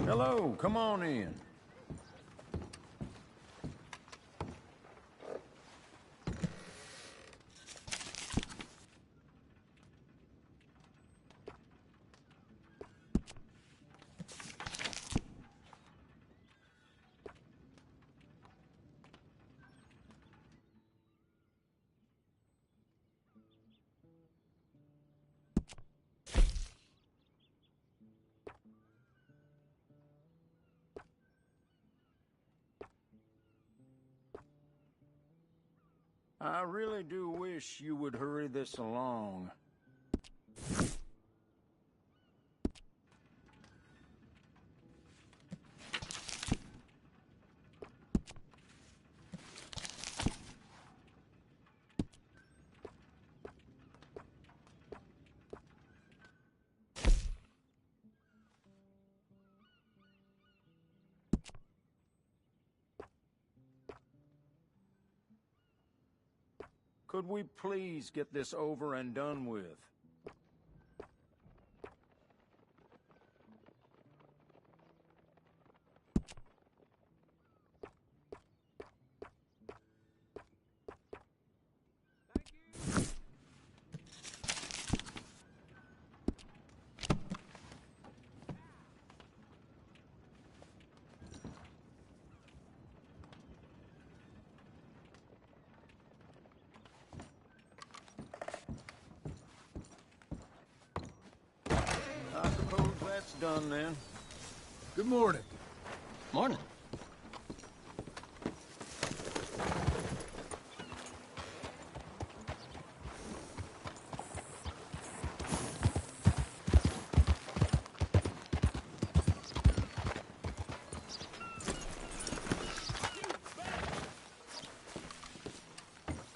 Hello, come on in. I really do wish you would hurry this along. Could we please get this over and done with? I suppose that's done then. Good morning. Morning.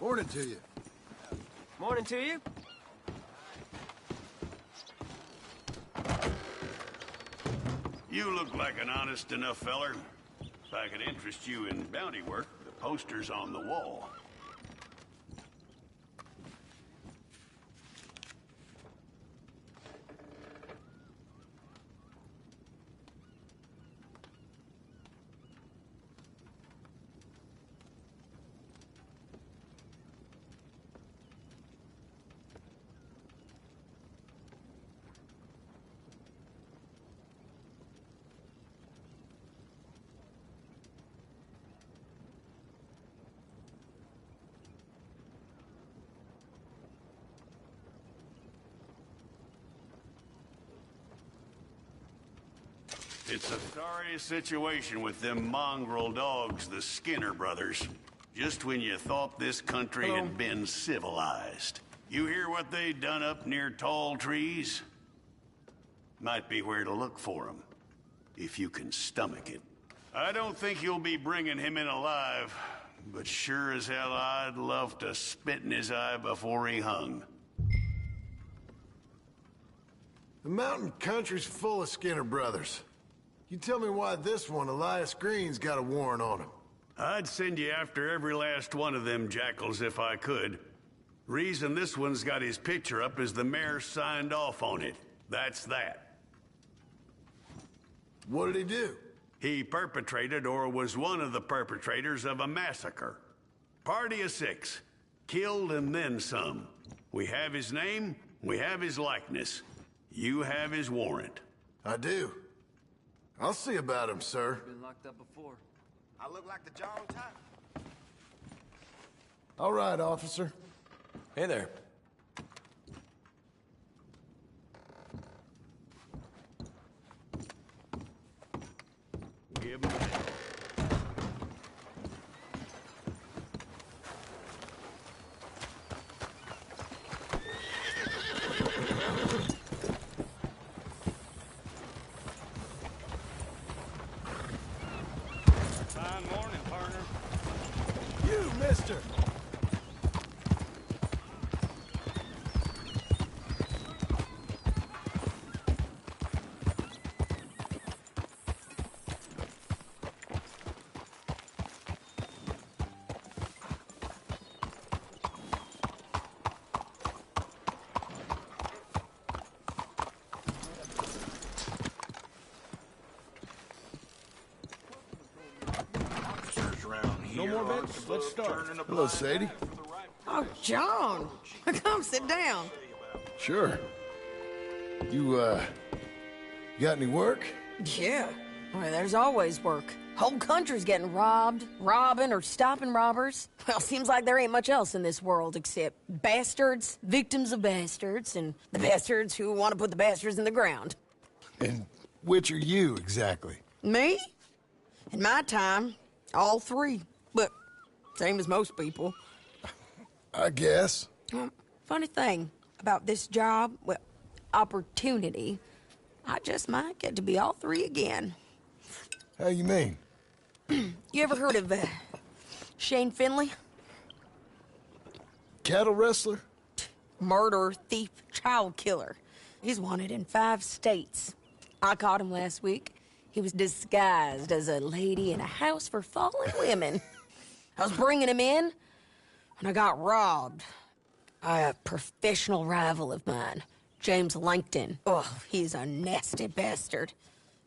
Morning to you. Morning to you. You look like an honest enough feller. If I could interest you in bounty work, the poster's on the wall. It's a sorry situation with them mongrel dogs, the Skinner brothers. Just when you thought this country had been civilized. You hear what they done up near Tall Trees? Might be where to look for them, if you can stomach it. I don't think you'll be bringing him in alive, but sure as hell I'd love to spit in his eye before he hung. The mountain country's full of Skinner brothers. You tell me why this one, Elias Green's got a warrant on him. I'd send you after every last one of them jackals if I could. Reason this one's got his picture up is the mayor signed off on it. That's that. What did he do? He perpetrated or was one of the perpetrators of a massacre. Party of 6. Killed and then some. We have his name, we have his likeness. You have his warrant. I do. I'll see about him, sir. Been locked up before. I look like the John type. All right, officer. Hey there. Give him that. Fine morning, partner. You, mister! Let's start. Hello, Sadie. Oh, John. Come sit down. Sure. You got any work? Yeah. Well, there's always work. Whole country's getting robbed, robbing, or stopping robbers. Well, seems like there ain't much else in this world except bastards, victims of bastards, and the bastards who want to put the bastards in the ground. And which are you, exactly? Me? In my time, all three. But same as most people. I guess. Funny thing about this job, well, opportunity, I just might get to be all three again. How you mean? You ever heard of Shane Finley? Cattle wrestler? Murderer, thief, child killer. He's wanted in 5 states. I caught him last week. He was disguised as a lady in a house for fallen women. I was bringing him in, and I got robbed. A professional rival of mine, James Langton. Oh, he's a nasty bastard.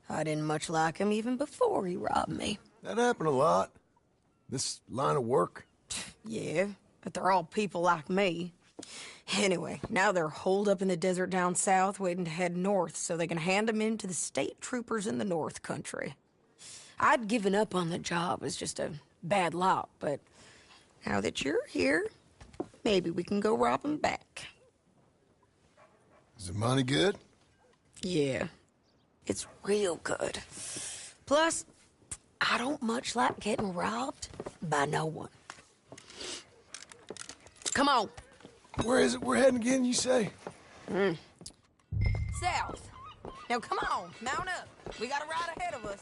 I didn't much like him even before he robbed me. That happened a lot. This line of work. Yeah, but they're all people like me. Anyway, now they're holed up in the desert down south waiting to head north so they can hand them in to the state troopers in the north country. I'd given up on the job as just a bad lot, but now that you're here, maybe we can go rob them back. Is the money good? Yeah, it's real good. Plus, I don't much like getting robbed by no one. Come on. Where is it we're heading again, you say? South. Now come on, mount up. We got a ride ahead of us.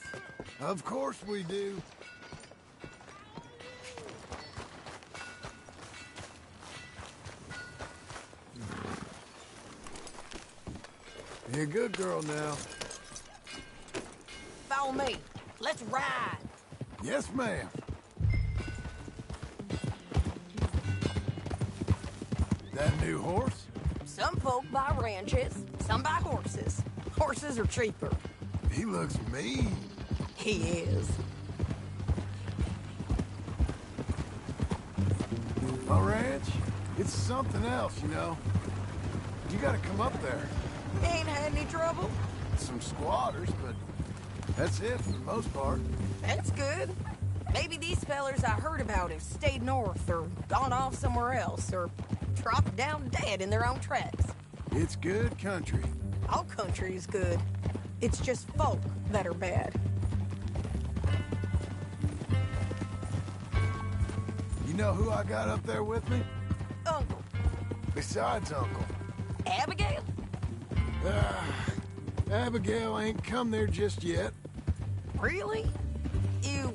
Of course we do. You're a good girl now. Follow me. Let's ride. Yes, ma'am. That new horse? Some folk buy ranches, some buy horses. Horses are cheaper. He looks mean. He is. My ranch, it's something else, you know. You gotta come up there. Ain't had any trouble? Some squatters, but that's it for the most part. That's good. Maybe these fellers I heard about have stayed north or gone off somewhere else or dropped down dead in their own tracks. It's good country. All country is good. It's just folk that are bad. You know who I got up there with me? Uncle. Besides Uncle. Abigail? Abigail ain't come there just yet. Really? You,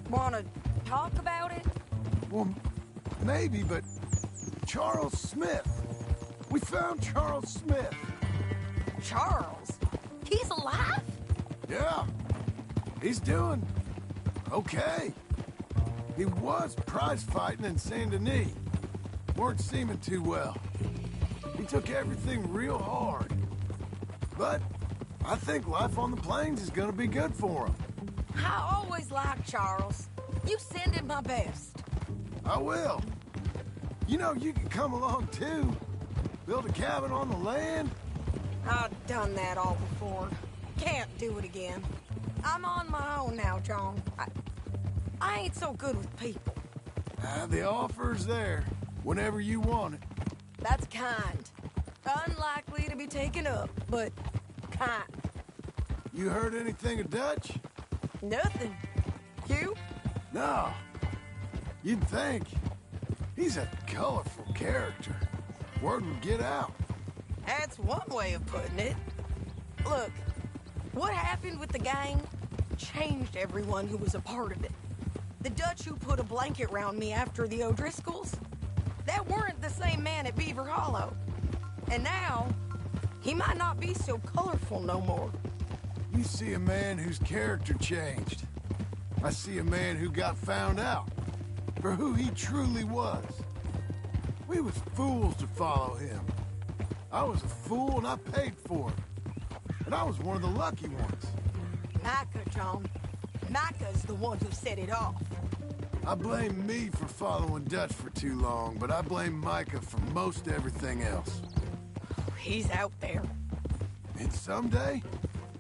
wanna talk about it? Well, maybe, but Charles Smith. We found Charles Smith. Charles? He's alive? Yeah. He's doing okay. He was prize fighting in Saint Denis. Weren't seeming too well. He took everything real hard. But I think life on the plains is gonna be good for him. I always liked Charles. You send him my best. I will. You know, you can come along too. Build a cabin on the land. I've done that all before. Can't do it again. I'm on my own now, John. I ain't so good with people. The offer's there, whenever you want it. That's kind. Unlikely to be taken up, but kind. You heard anything of Dutch? Nothing. You? No. You'd think. He's a colorful character. Word would get out. That's one way of putting it. Look, what happened with the gang changed everyone who was a part of it. The Dutch who put a blanket round me after the O'Driscolls, that weren't the same man at Beaver Hollow. And now, he might not be so colorful no more. You see a man whose character changed. I see a man who got found out for who he truly was. We was fools to follow him. I was a fool and I paid for it. And I was one of the lucky ones. Micah, John. Micah's the one who set it off. I blame me for following Dutch for too long, but I blame Micah for most everything else. He's out there. And someday,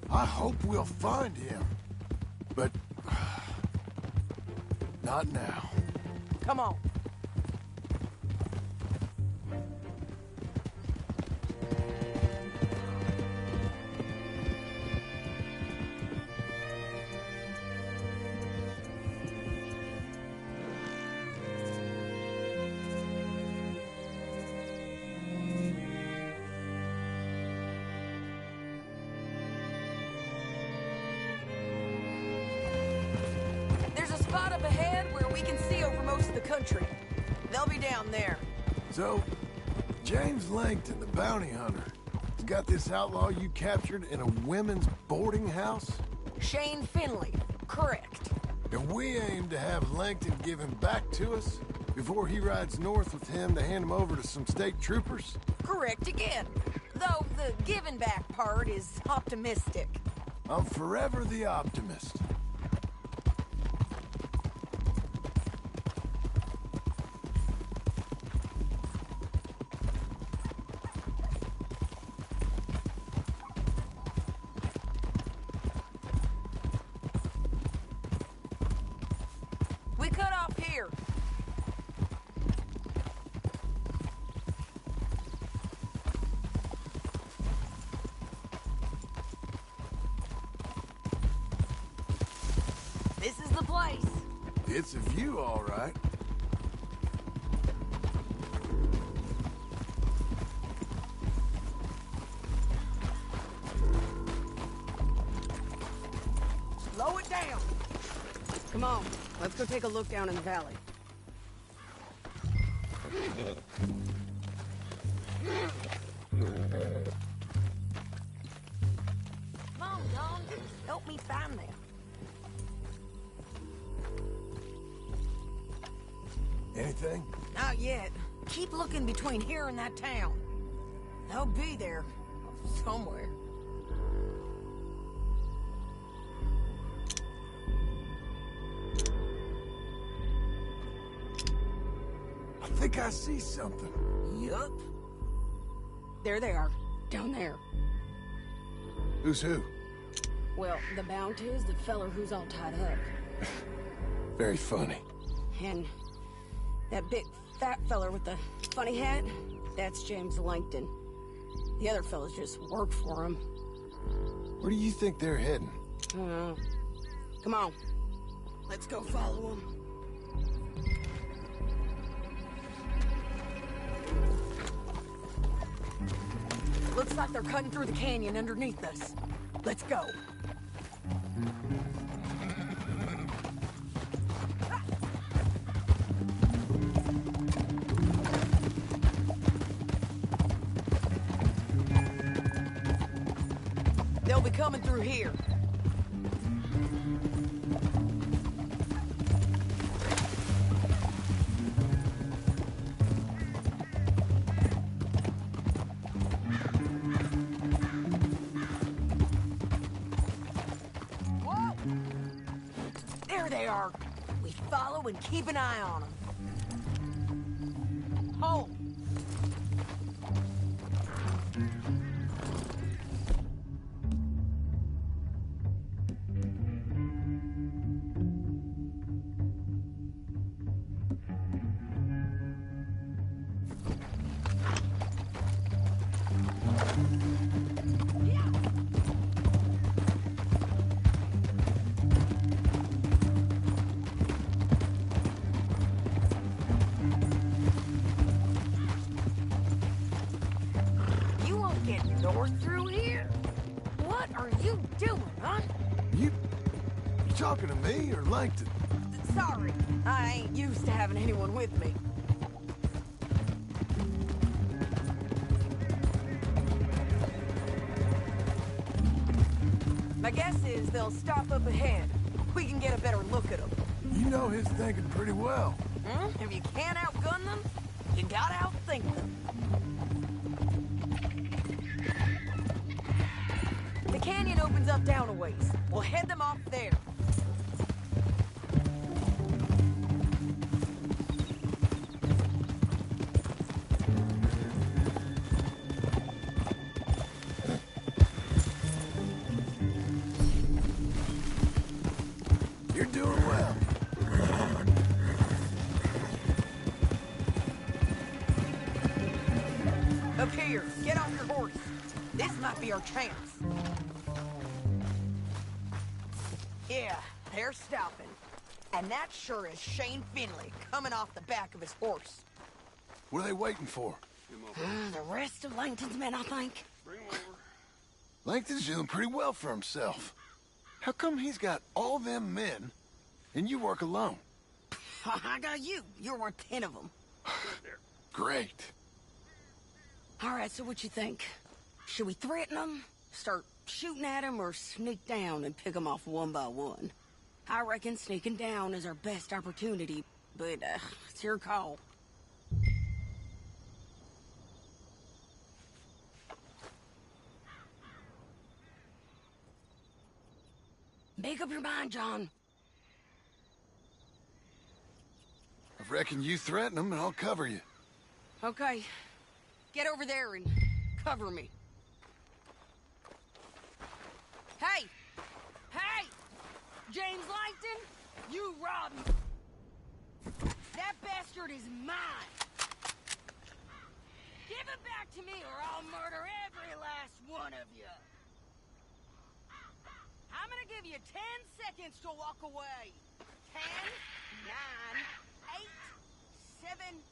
I hope we'll find him. But... not now. Come on. There's a spot up ahead where we can see over most of the country. They'll be down there. So, James Langton, the bounty hunter, has got this outlaw you captured in a women's boarding house? Shane Finley. Correct. And we aim to have Langton give him back to us before he rides north with him to hand him over to some state troopers? Correct again. Though the giving back part is optimistic. I'm forever the optimist. We cut off here. This is the place. It's a view, all right. Slow it down. Come on, let's go take a look down in the valley. Come on, Don. Help me find them. Anything? Not yet. Keep looking between here and that town. They'll be there. Somewhere. I think I see something. Yup. There they are. Down there. Who's who? Well, the bounty is the feller who's all tied up. Very funny. And that big fat feller with the funny hat, that's James Langton. The other fellas just work for him. Where do you think they're heading? Come on. Let's go follow them. Looks like they're cutting through the canyon underneath us. Let's go. They'll be coming through here. Whoa! There they are. We follow and keep an eye on them. Home. You won't get north through here? What are you doing, huh? You talking to me or Langton? Sorry, I ain't used to having anyone with me. My guess is they'll stop up ahead. We can get a better look at them. You know his thinking pretty well. If you can't outgun them, you gotta outthink them. The canyon opens up down a ways. We'll head them off there. horse. This might be our chance. Yeah, they're stopping. And that sure is Shane Finley coming off the back of his horse. What are they waiting for? The rest of Langton's men, I think. Bring him over. Langton's doing pretty well for himself. How come he's got all them men, and you work alone? I got you. You're worth 10 of them. Great. All right, so what you think? Should we threaten them, start shooting at them, or sneak down and pick them off one by one? I reckon sneaking down is our best opportunity, but it's your call. Make up your mind, John. I reckon you threaten them, and I'll cover you. Okay. Get over there and cover me. Hey! Hey! James Langton, you robbed me. That bastard is mine. Give it back to me or I'll murder every last one of you. I'm gonna give you 10 seconds to walk away. 10, 9, 8, 7...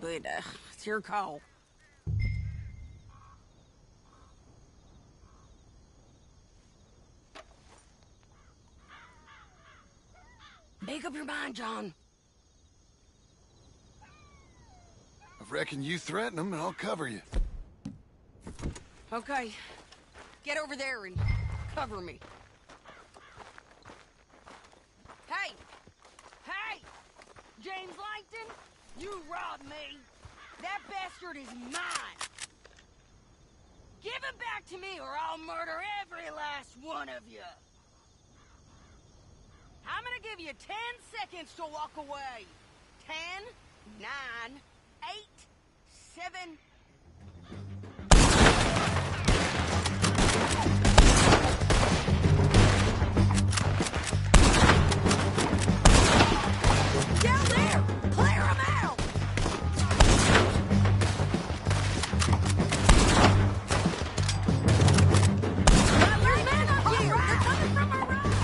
but it's your call. Make up your mind, John. I reckon you threaten them and I'll cover you. Okay. Get over there and cover me. Hey! Hey! James Langton, you robbed me. That bastard is mine. Give him back to me or I'll murder every last one of you. I'm gonna give you 10 seconds to walk away. 10, 9, 8, 7... Down there! Clear them out! There's men up here! They're coming from our right!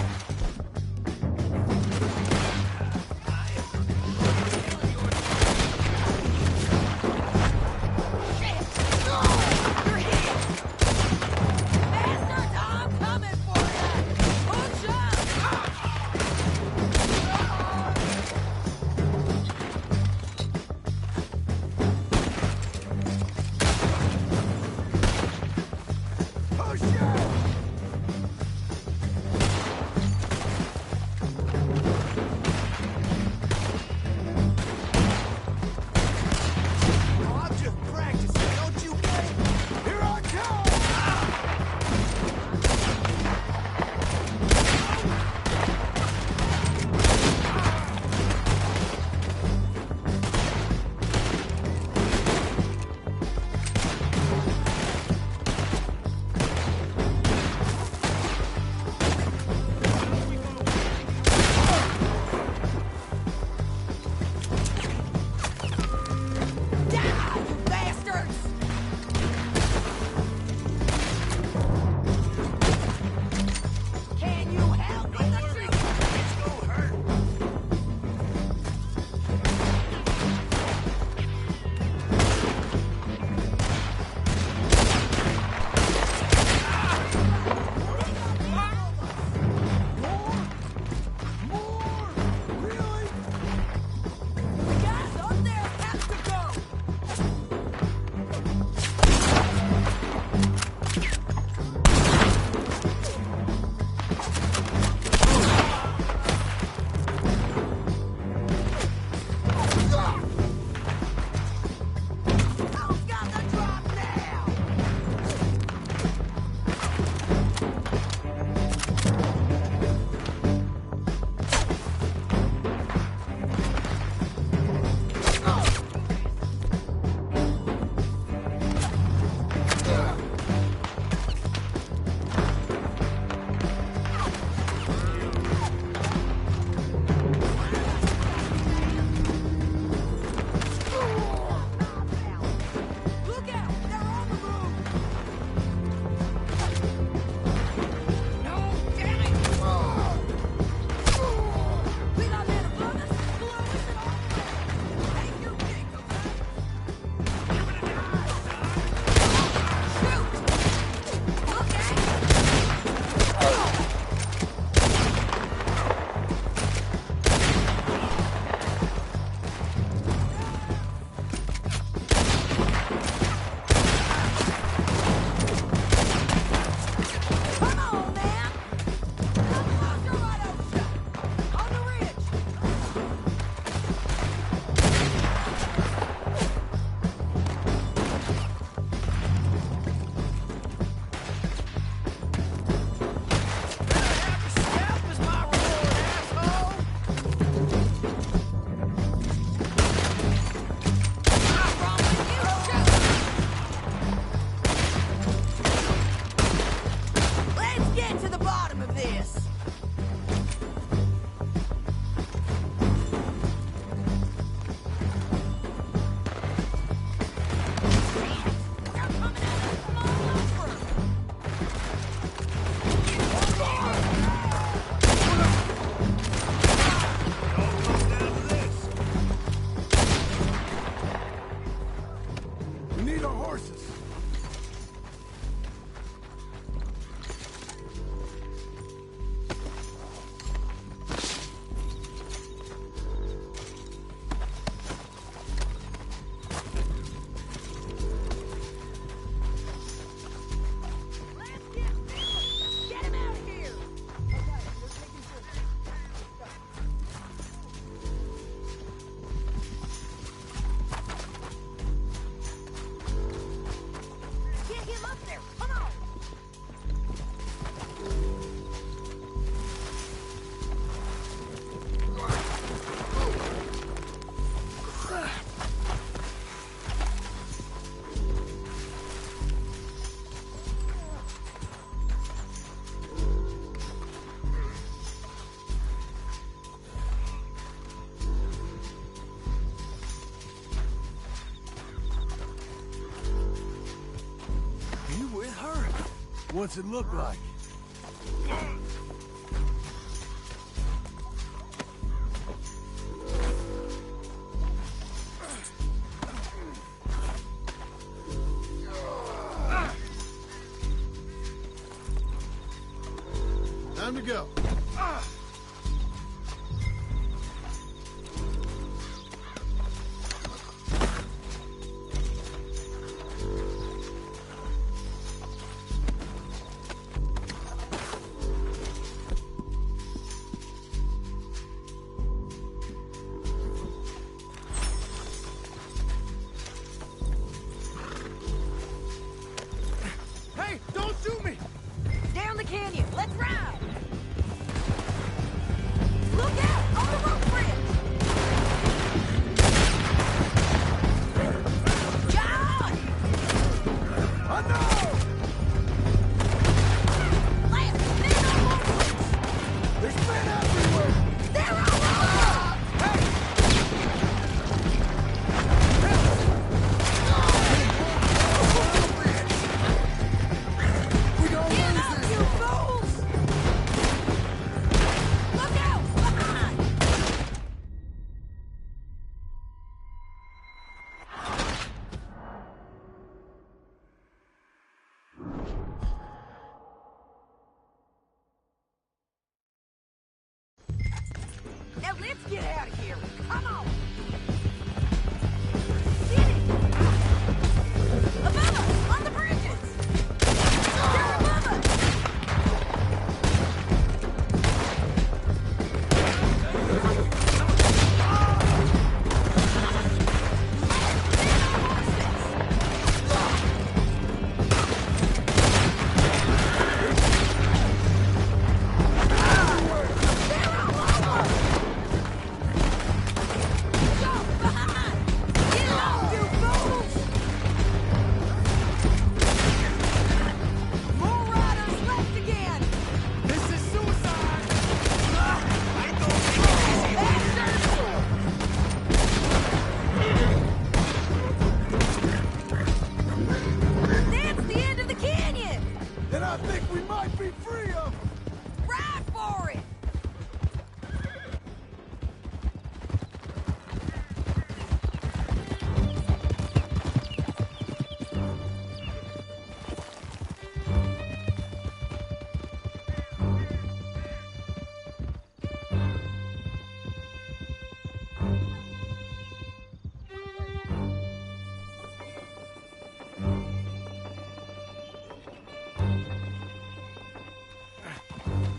What's it look like? Time to go. Hey, don't shoot me! Down the canyon. Let's ride. Look out on the rope bridge. John! I know! Lance, men on board. There's men everywhere! They're all over. We don't Get lose up, this! you fools! Look out! Behind! Now let's get out of here. Come on! Get it! Above us! On the bridges! They're above us! This is suicide! That's the end of the canyon! Then I think we might be free of them! Ride for it!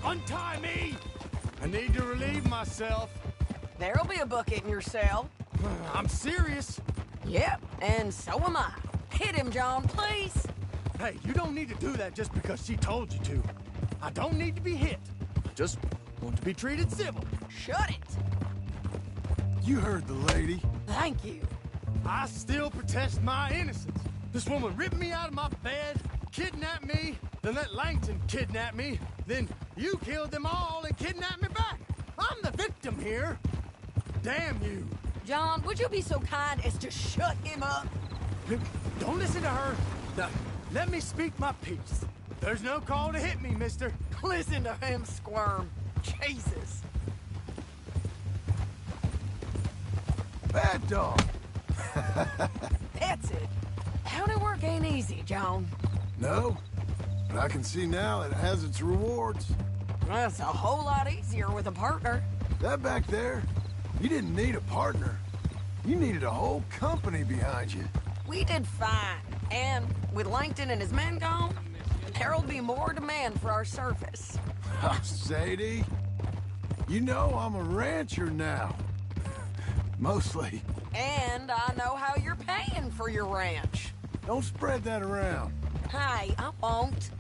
Untie me! I need to relieve myself. There'll be a bucket in your cell. I'm serious. Yep, and so am I. Hit him, John, please. Hey, you don't need to do that just because she told you to. I don't need to be hit. I just want to be treated civil. Shut it. You heard the lady. Thank you. I still protest my innocence. This woman ripped me out of my bed, kidnapped me, then let Langton kidnap me, then you killed them all and kidnapped me back. I'm the victim here. Damn you. John, would you be so kind as to shut him up? Don't listen to her. Now, let me speak my piece. There's no call to hit me, mister. Listen to him squirm. Jesus. Bad dog. That's it. County work ain't easy, John. No, but I can see now it has its rewards. That's a whole lot easier with a partner. That back there, you didn't need a partner. You needed a whole company behind you. We did fine. And with Langton and his men gone, there'll be more demand for our service. Sadie, you know I'm a rancher now. Mostly. And I know how you're paying for your ranch. Don't spread that around. Hey, I won't.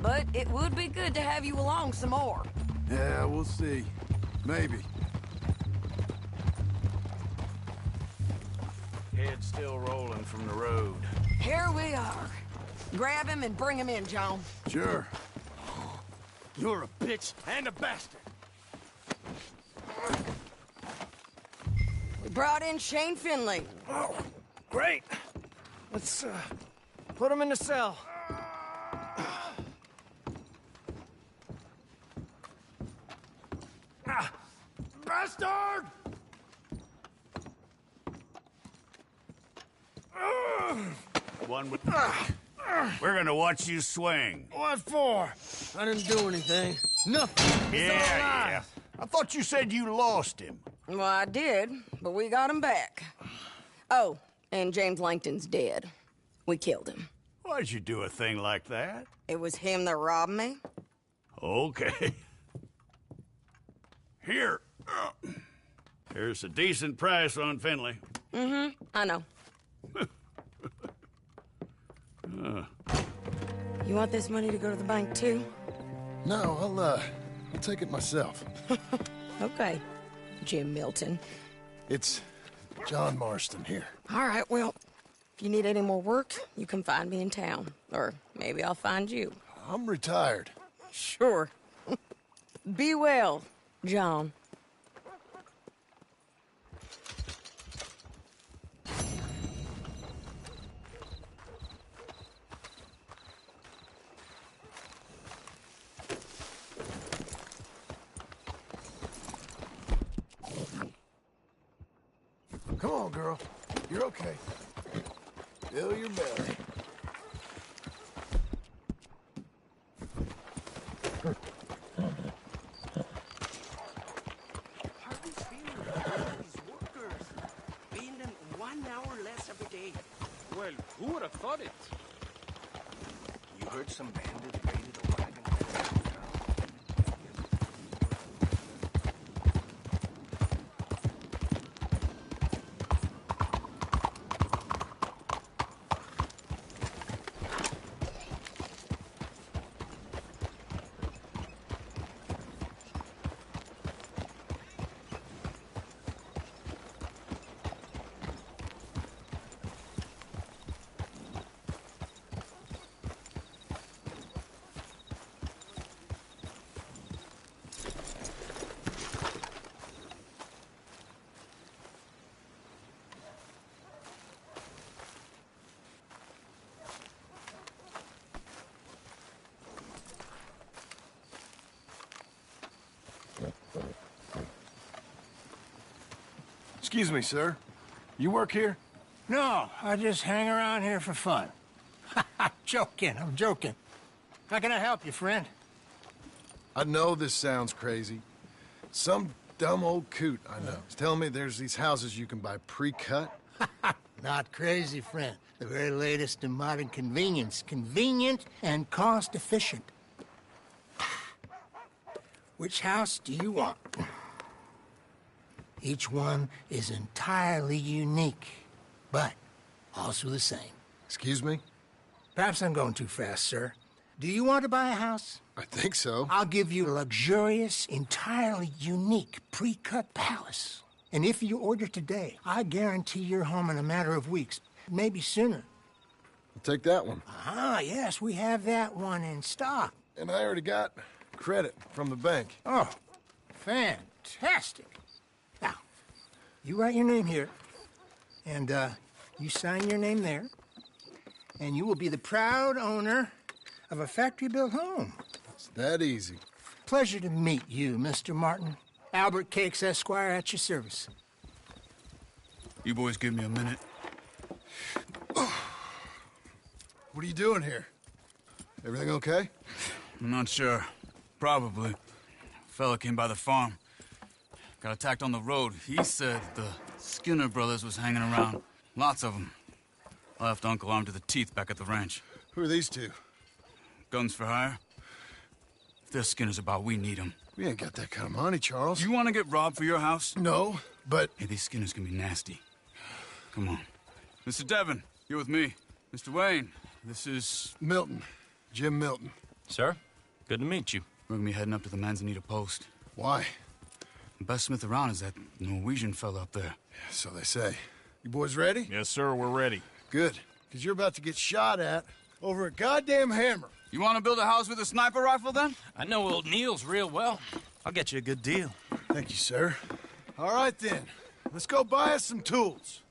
But it would be good to have you along some more. Yeah, we'll see. Maybe. Head still rolling from the road. Here we are. Grab him and bring him in, John. Sure. You're a bitch and a bastard. We brought in Shane Finley. Oh, great. Let's, put him in the cell. One with... We're gonna watch you swing. What for? I didn't do anything. Nothing. It's all lies. I thought you said you lost him. Well, I did, but we got him back. Oh, and James Langton's dead. We killed him. Why'd you do a thing like that? It was him that robbed me. Okay. Here. Here's a decent price on Finley. I know. You want this money to go to the bank, too? No, I'll take it myself. Okay, Jim Milton. It's John Marston here. All right, well, if you need any more work, you can find me in town. Or maybe I'll find you. I'm retired. Sure. Be well, John. Come on, girl. You're okay. Fill your belly. Hardly feeling these workers. Paying them 1 hour less every day. Well, who would have thought it? You heard some bandit raided a wagon. Excuse me, sir. You work here? No, I just hang around here for fun. I'm joking. How can I help you, friend? I know this sounds crazy. Some dumb old coot I know is telling me there's these houses you can buy pre-cut. Not crazy, friend. The very latest in modern convenience. Convenient and cost-efficient. Which house do you want? Each one is entirely unique, but also the same. Excuse me? Perhaps I'm going too fast, sir. Do you want to buy a house? I think so. I'll give you a luxurious, entirely unique pre-cut palace. And if you order today, I guarantee you're home in a matter of weeks, maybe sooner. I'll take that one. Ah, yes, we have that one in stock. And I already got credit from the bank. Oh, fantastic. Now, you write your name here, and you sign your name there, and you will be the proud owner of a factory-built home. It's that easy. Pleasure to meet you, Mr. Martin. Albert Cakes, Esquire, at your service. You boys give me a minute. What are you doing here? Everything okay? I'm not sure. Probably. Fella came by the farm. Got attacked on the road. He said the Skinner brothers was hanging around. Lots of them. I left Uncle armed to the teeth back at the ranch. Who are these two? Guns for hire? If they're Skinner's about, we need them. We ain't got that kind of money, Charles. You want to get robbed for your house? No, but... Hey, these Skinners can be nasty. Come on. Mr. Devon, you're with me. Mr. Wayne, this is... Milton. Jim Milton. Sir, good to meet you. We're gonna be heading up to the Manzanita Post. Why? The best smith around is that Norwegian fella up there. Yeah, so they say. You boys ready? Yes, sir, we're ready. Good, because you're about to get shot at over a goddamn hammer. You want to build a house with a sniper rifle, then? I know old Neil's real well. I'll get you a good deal. Thank you, sir. All right, then. Let's go buy us some tools.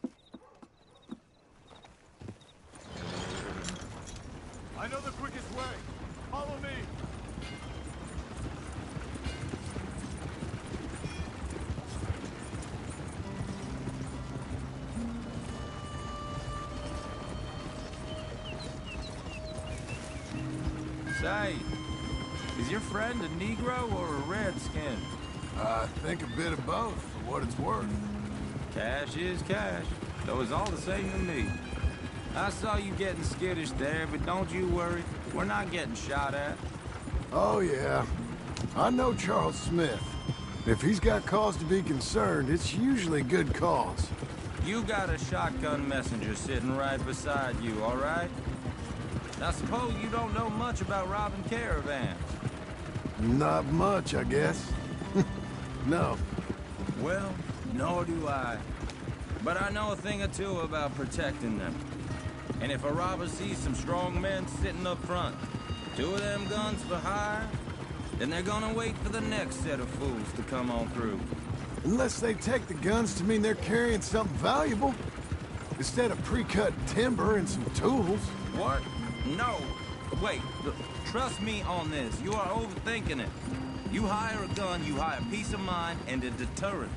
I know the quickest way. Follow me. Say, is your friend a Negro or a Redskin? I think a bit of both, for what it's worth. Cash is cash, though it's all the same to me. I saw you getting skittish there, but don't you worry. We're not getting shot at. Oh, yeah. I know Charles Smith. If he's got cause to be concerned, it's usually good cause. You got a shotgun messenger sitting right beside you, all right? Now suppose you don't know much about robbing caravans. Not much, I guess. No. Well, nor do I. But I know a thing or two about protecting them. And if a robber sees some strong men sitting up front, 2 of them guns for hire, then they're gonna wait for the next set of fools to come on through. Unless they take the guns to mean they're carrying something valuable. Instead of pre-cut timber and some tools. What? No. Wait, look, trust me on this. You are overthinking it. You hire a gun, you hire peace of mind and a deterrent.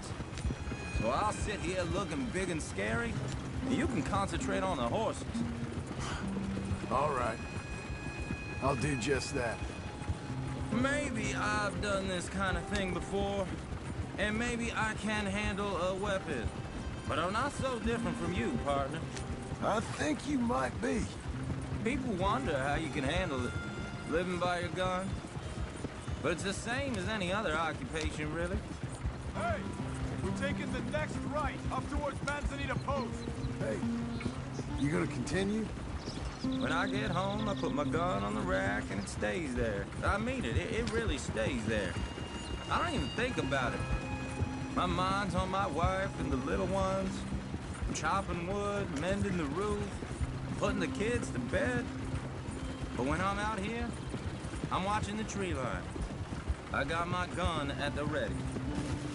So I'll sit here looking big and scary, and you can concentrate on the horses. All right. I'll do just that. Maybe I've done this kind of thing before, and maybe I can handle a weapon. But I'm not so different from you, partner. I think you might be. People wonder how you can handle it, living by your gun. But it's the same as any other occupation, really. Hey, we're taking the next right, up towards Manzanita Post. Hey, you gonna continue? When I get home, I put my gun on the rack and it stays there. I mean it, it really stays there. I don't even think about it. My mind's on my wife and the little ones. I'm chopping wood, mending the roof, putting the kids to bed. But when I'm out here, I'm watching the tree line. I got my gun at the ready.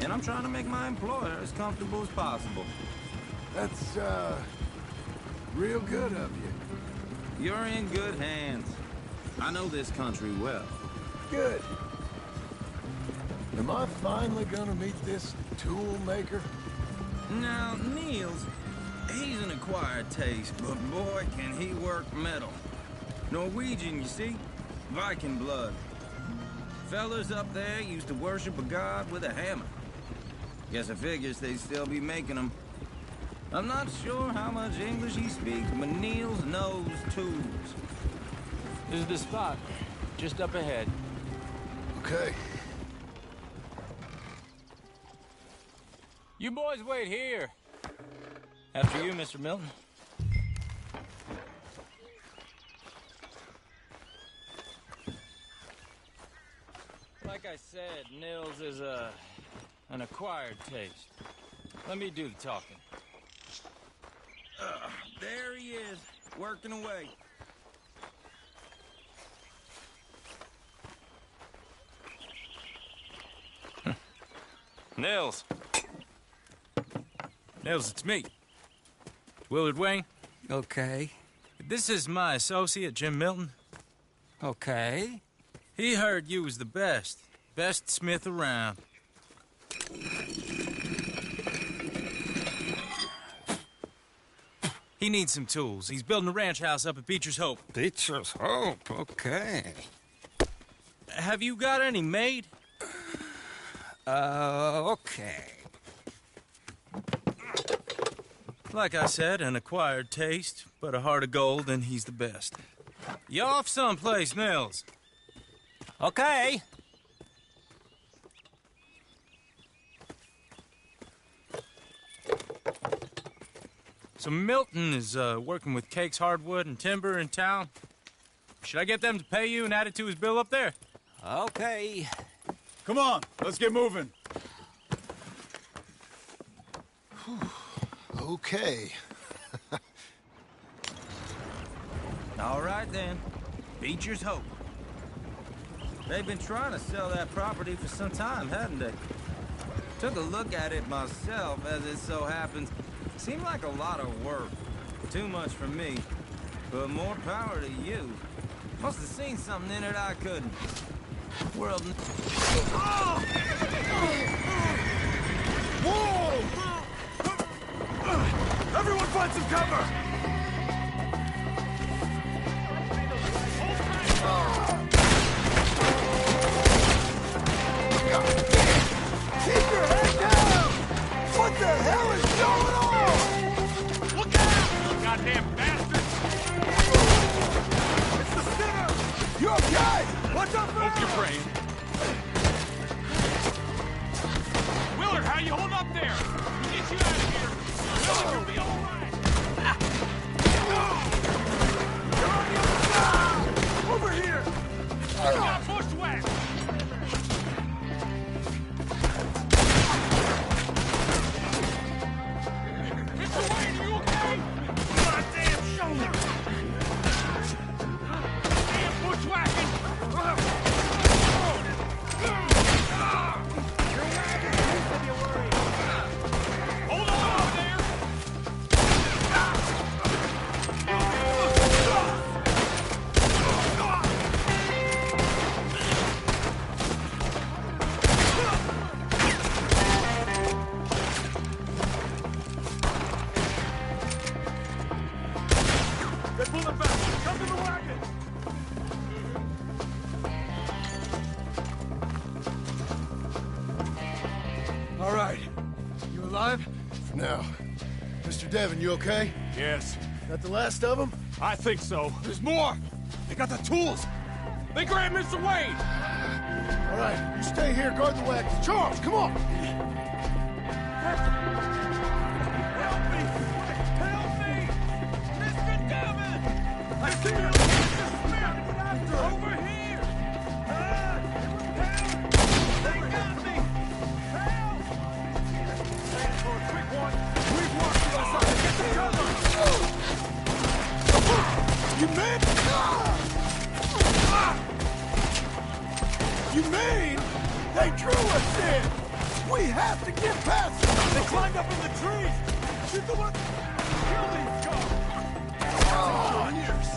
And I'm trying to make my employer as comfortable as possible. That's, real good of you. You're in good hands. I know this country well. Good. Am I finally gonna meet this tool maker? Now, Niels, he's an acquired taste, but boy, can he work metal. Norwegian, you see? Viking blood. Fellas up there used to worship a god with a hammer. Guess I figures they'd still be making them. I'm not sure how much English he speaks, but Niels knows tools. This is the spot, just up ahead. Okay. You boys wait here. After you, Mr. Milton. Like I said, Nils is an acquired taste. Let me do the talking. There he is, working away. Nils. Nils, it's me. Willard Wayne. Okay. This is my associate, Jim Milton. Okay. He heard you was the best. Best smith around. He needs some tools. He's building a ranch house up at Beecher's Hope. Beecher's Hope, okay. Have you got any made? Okay. Like I said, an acquired taste, but a heart of gold, and he's the best. You off someplace, Nils? Okay. So Milton is working with Cakes Hardwood and Timber in town. Should I get them to pay you and add it to his bill up there? Okay. Come on, let's get moving. Okay. All right, then. Beecher's Hope. They've been trying to sell that property for some time, hadn't they? Took a look at it myself, as it so happens. Seemed like a lot of work. Too much for me. But more power to you. Must have seen something in it I couldn't. World... Whoa! Everyone find some cover! hell is going on? Look out! Goddamn bastard! It's the Skinner! You okay? What's up, man? Hope you're praying. Willard, how you hold up there? We'll get you out of here. Willard, you'll be all right. You're on the other side! Over here! You got bushwhacked! Mr. Wayne, are you okay? Goddamn shoulder! Damn bushwhacking! Hold on over there! They're pulling back! Come to the wagon! All right. You alive? For now. Mr. Devon, you okay? Yes. That the last of them? I think so. There's more! They got the tools! They grabbed Mr. Wayne! All right, you stay here, guard the wagon. Charles, come on! Help me! Help me! Mr. Devon! I see you! Mr. Smith! Over here! Help! They got me! Help! Stand for a quick one! We've walked to our side! Get the cover! You mean? You mean? They drew us in! We have to get past them! They climbed up in the trees! Shoot the one! Kill these guys! Oh, years!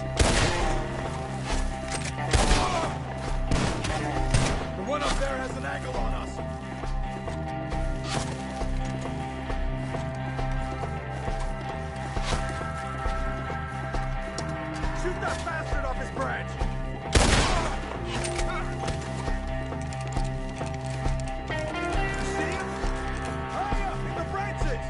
The one up there has an angle on us! Shoot that bastard off his branch! See him? Hurry up! In the branches!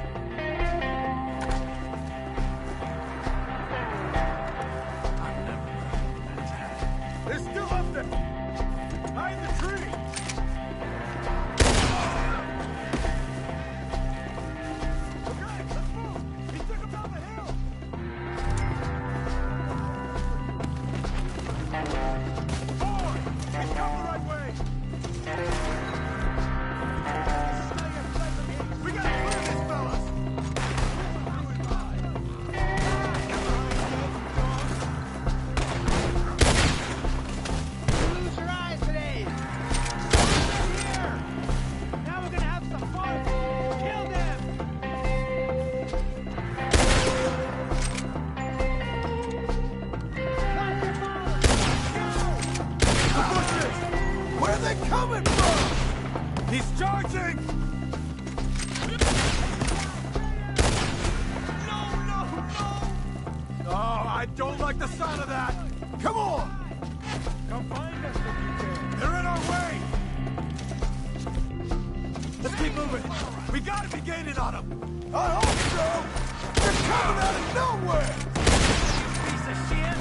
They're still up there! Behind the tree! Okay, let's move! He took him down the hill! Forward! He's come the right way! Stay in place of him! We gotta clear these fellas! Lose your eyes today. Here. Now we're gonna have some fun. Kill them. The bushes! Where are they coming from? He's charging! No! Oh, I don't like the sound of that! Come on! Come find us if you can. They're in our way! Let's keep moving. We gotta be gaining on them. I hope so! They're coming out of nowhere! Piece of shit!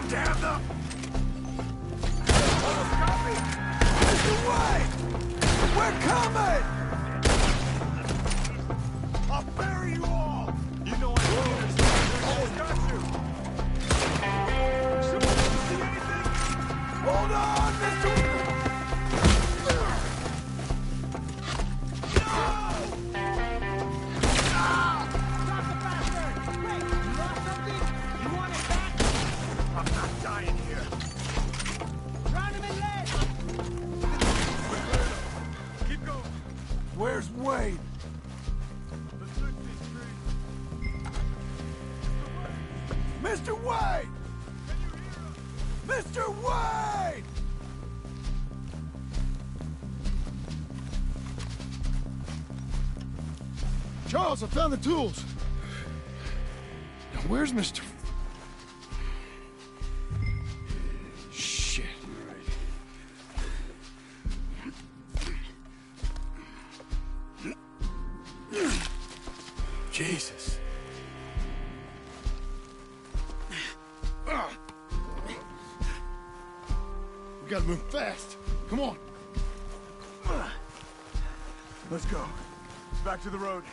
Damn them! Almost got me! Mr. White! We're coming! I'll bury you all! You know I almost got you! See anything? Hold on, Mr. Stop the bastard. Wait, you lost something? You want it back? I'm not dying here. Round him in lead. Keep going. Where's Wade? Let's fix these trees. Mr. Wade! Mr. Wade! Charles, I found the tools. Now, where's Mr. Shit. Jesus. We gotta move fast. Come on. Let's go. Back to the road.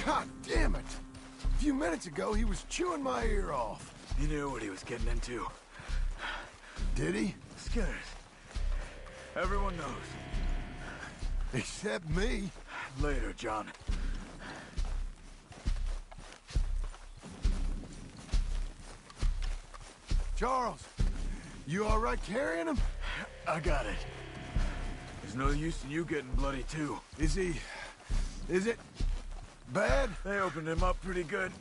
God damn it! A few minutes ago, he was chewing my ear off. He knew what he was getting into. Did he? Skinners. Everyone knows. Except me. Later, John. Charles, you all right carrying him? I got it. There's no use in you getting bloody, too. Is he... is it... bad? They opened him up pretty good.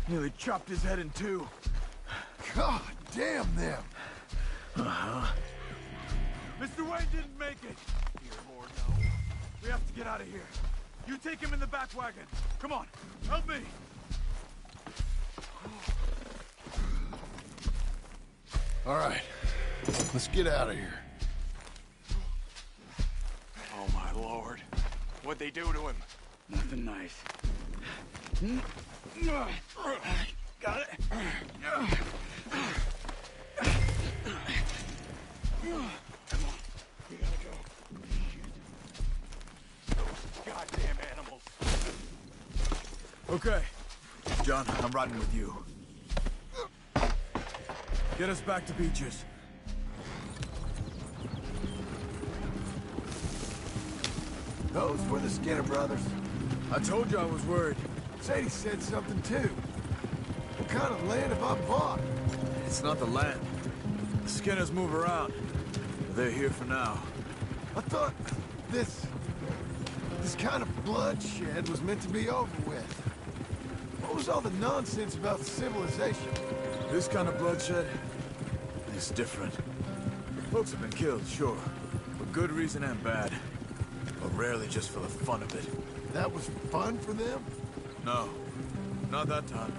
Nearly chopped his head in two. God damn them. Uh-huh. Mr. Wayne didn't make it. Dear Lord, no. We have to get out of here. You take him in the back wagon. Come on, help me. All right, let's get out of here. Oh, my Lord. What'd they do to him? Nothing nice. Got it. Come on, we gotta go. Those goddamn animals. Okay, John, I'm riding with you. Get us back to Beaches. Those were the Skinner brothers. I told you I was worried. Sadie said something too. What kind of land have I bought? It's not the land. The Skinners move around. They're here for now. I thought this kind of bloodshed was meant to be over with. What was all the nonsense about civilization? This kind of bloodshed is different. Folks have been killed, sure. For good reason and bad. But rarely just for the fun of it. That was fun for them? No. Not that time.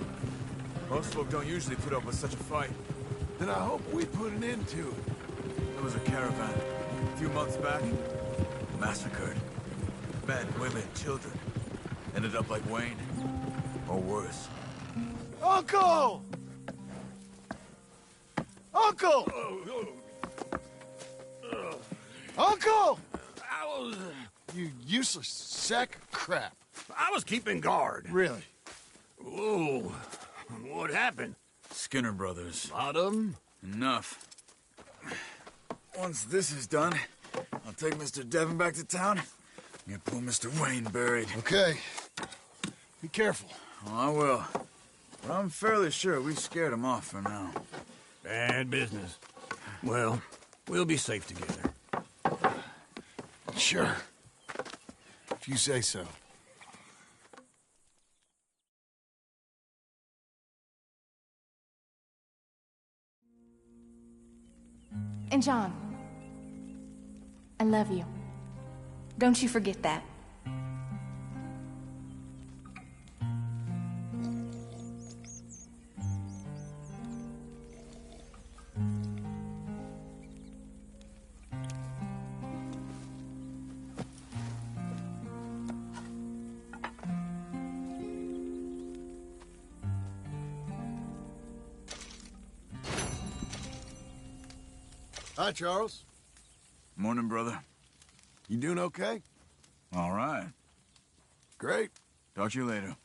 Most folk don't usually put up with such a fight. Then I hope we put an end to it. There was a caravan. A few months back. Massacred. Men, women, children. Ended up like Wayne. Or worse. Uncle! Uncle! Uncle! You useless sack of crap. I was keeping guard. Really? Whoa. What happened? Skinner brothers. A lot of them? Enough. Once this is done, I'll take Mr. Devon back to town and get poor Mr. Wayne buried. Okay. Be careful. Oh, I will. But I'm fairly sure we scared him off for now. Bad business. Well, we'll be safe together. Sure. If you say so. And John, I love you. Don't you forget that. Hi, Charles. Morning, brother. You doing okay? All right. Great. Talk to you later.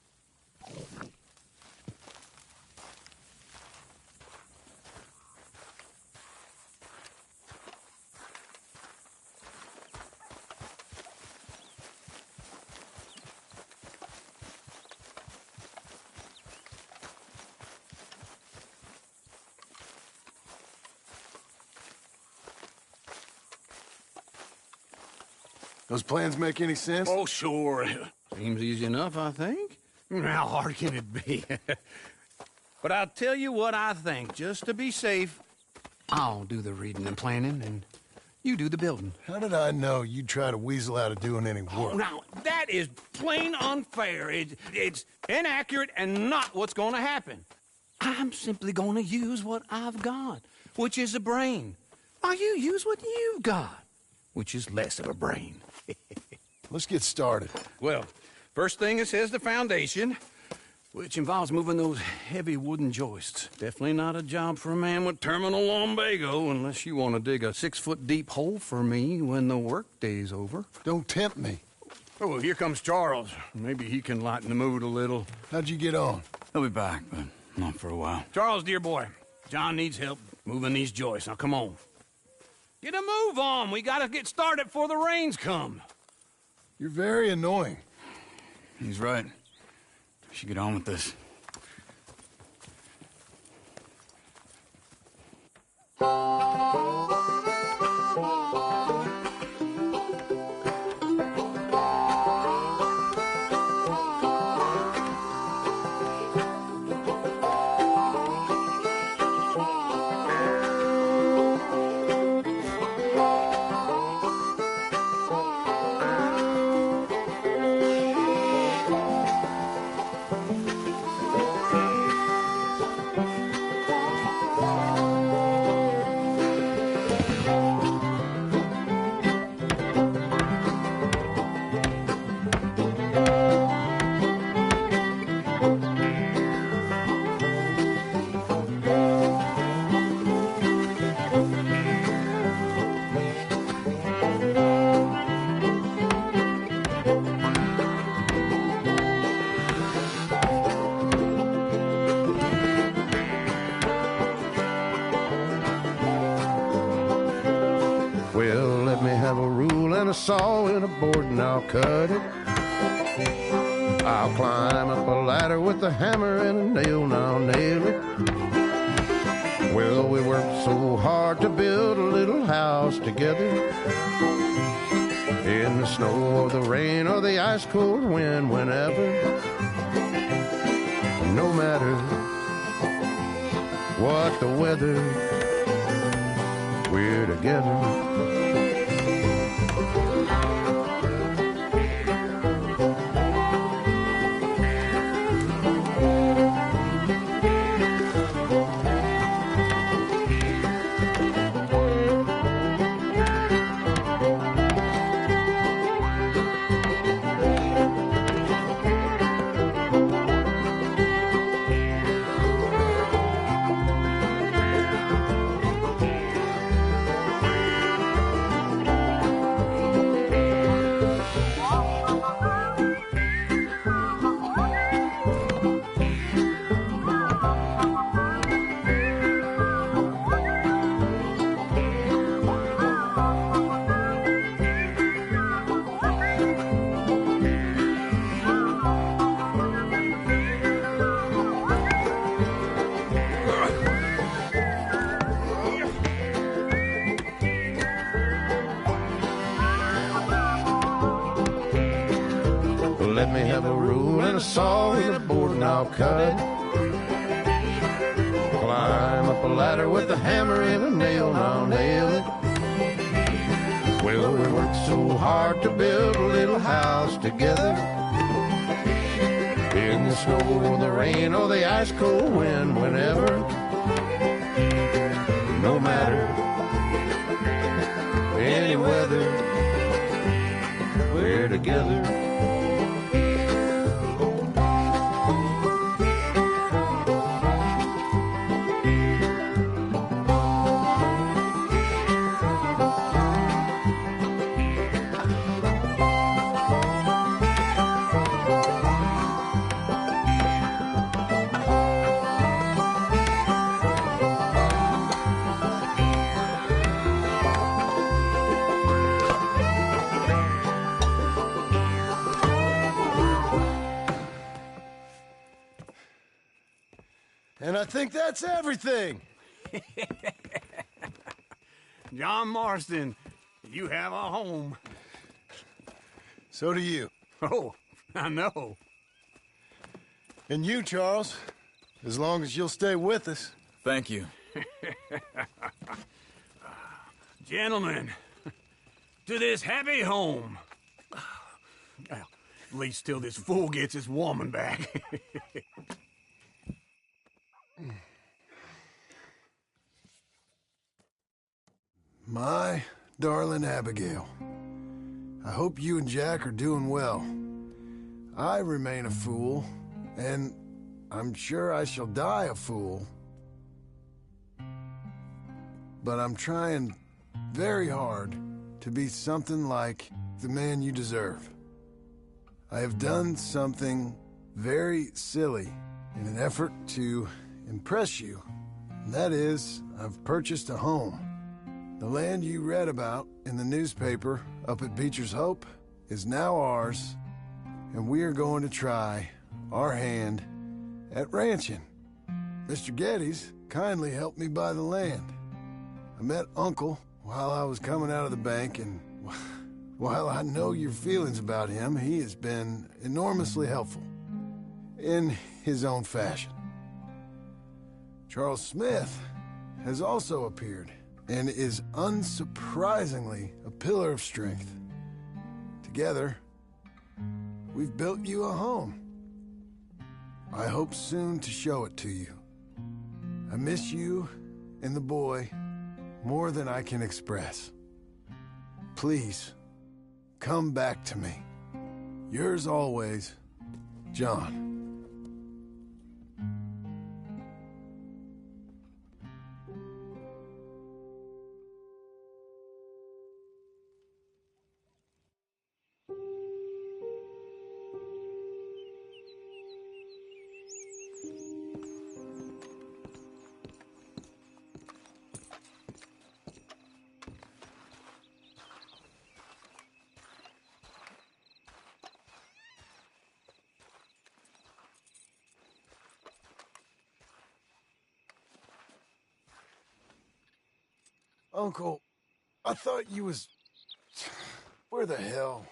Those plans make any sense? Oh, sure. Seems easy enough, I think. How hard can it be? But I'll tell you what I think. Just to be safe, I'll do the reading and planning, and you do the building. How did I know you'd try to weasel out of doing any work? Oh, now, that is plain unfair. It's inaccurate and not what's going to happen. I'm simply going to use what I've got, which is a brain. Why, you use what you've got, which is less of a brain. Let's get started. Well, first thing it says the foundation, which involves moving those heavy wooden joists. Definitely not a job for a man with terminal lumbago unless you want to dig a 6-foot deep hole for me when the workday's over. Don't tempt me. Oh, here comes Charles. Maybe he can lighten the mood a little. How'd you get on? He'll be back, but not for a while. Charles, dear boy, John needs help moving these joists. Now, come on. Get a move on. We gotta get started before the rains come. You're very annoying. He's right. We should get on with this. Well, let me have a rule and a saw and a board and I'll cut it. I'll climb up a ladder with a hammer and a nail and I'll nail it. Well, we worked so hard to build a little house together. In the snow or the rain or the ice cold wind, whenever. No matter what the weather, we're together. Let me have a rule and a saw and a board and I'll cut it. Climb up a ladder with a hammer and a nail and I'll nail it. Well, we worked so hard to build a little house together. In the snow or the rain or the ice cold wind, whenever. No matter any weather, we're together. And I think that's everything. John Marston, you have a home. So do you. Oh, I know. And you, Charles, as long as you'll stay with us. Thank you. Gentlemen, to this happy home. Well, at least till this fool gets his woman back. My darling Abigail, I hope you and Jack are doing well. I remain a fool, and I'm sure I shall die a fool. But I'm trying very hard to be something like the man you deserve. I have done something very silly in an effort to impress you. And that is, I've purchased a home. The land you read about in the newspaper up at Beecher's Hope is now ours, and we are going to try our hand at ranching. Mr. Geddes kindly helped me buy the land. I met Uncle while I was coming out of the bank, and while I know your feelings about him, he has been enormously helpful in his own fashion. Charles Smith has also appeared and is unsurprisingly a pillar of strength. Together, we've built you a home. I hope soon to show it to you. I miss you and the boy more than I can express. Please, come back to me. Yours always, John. Uncle, I thought you was... Where the hell?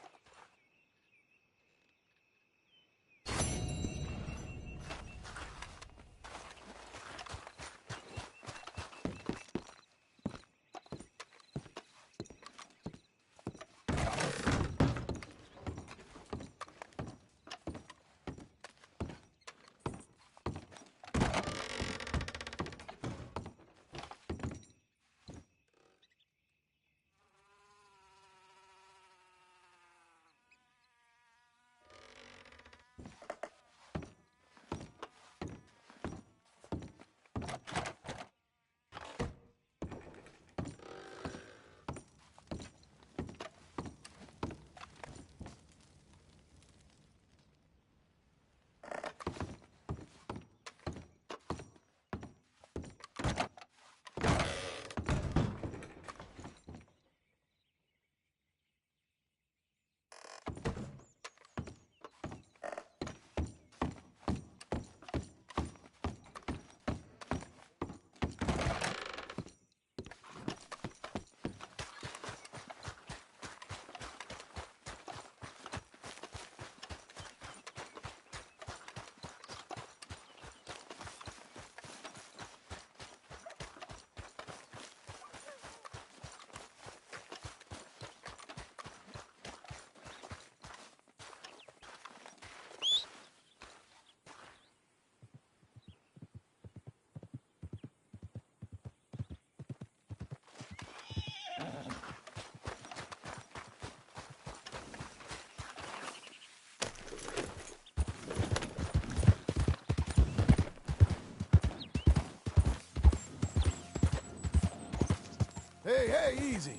Hey, easy.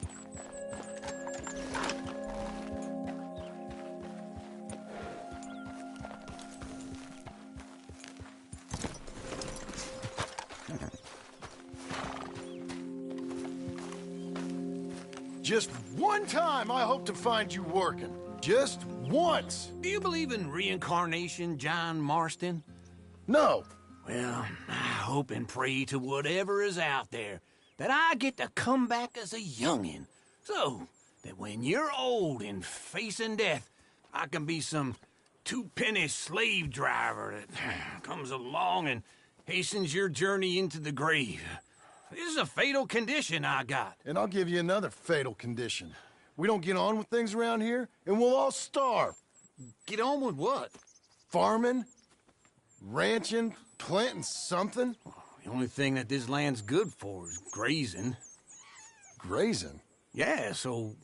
Just one time I hope to find you working. Just once. Do you believe in reincarnation, John Marston? No. Well, I hope and pray to whatever is out there that I get to come back as a youngin', so that when you're old and facing death, I can be some two-penny slave driver that comes along and hastens your journey into the grave. This is a fatal condition I got. And I'll give you another fatal condition. We don't get on with things around here, and we'll all starve. Get on with what? Farming, ranching, planting something. The only thing that this land's good for is grazing. Grazing? Yeah, so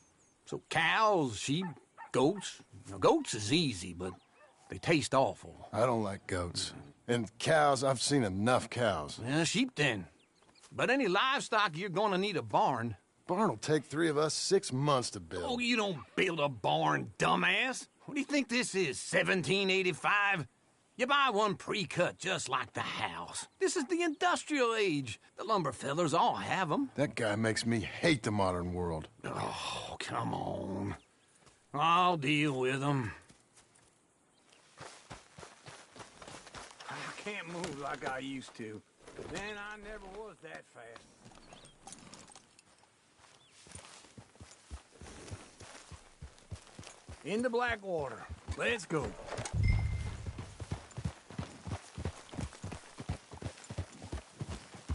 cows, sheep, goats. Now, goats is easy, but they taste awful. I don't like goats. And cows, I've seen enough cows. Yeah, sheep then. But any livestock, you're gonna need a barn. Barn will take 3 of us 6 months to build. Oh, you don't build a barn, dumbass. What do you think this is, 1785? You buy one pre-cut just like the house. This is the industrial age. The lumber fellers all have them. That guy makes me hate the modern world. Oh, come on. I'll deal with them. I can't move like I used to. And I never was that fast. Into Blackwater. Let's go.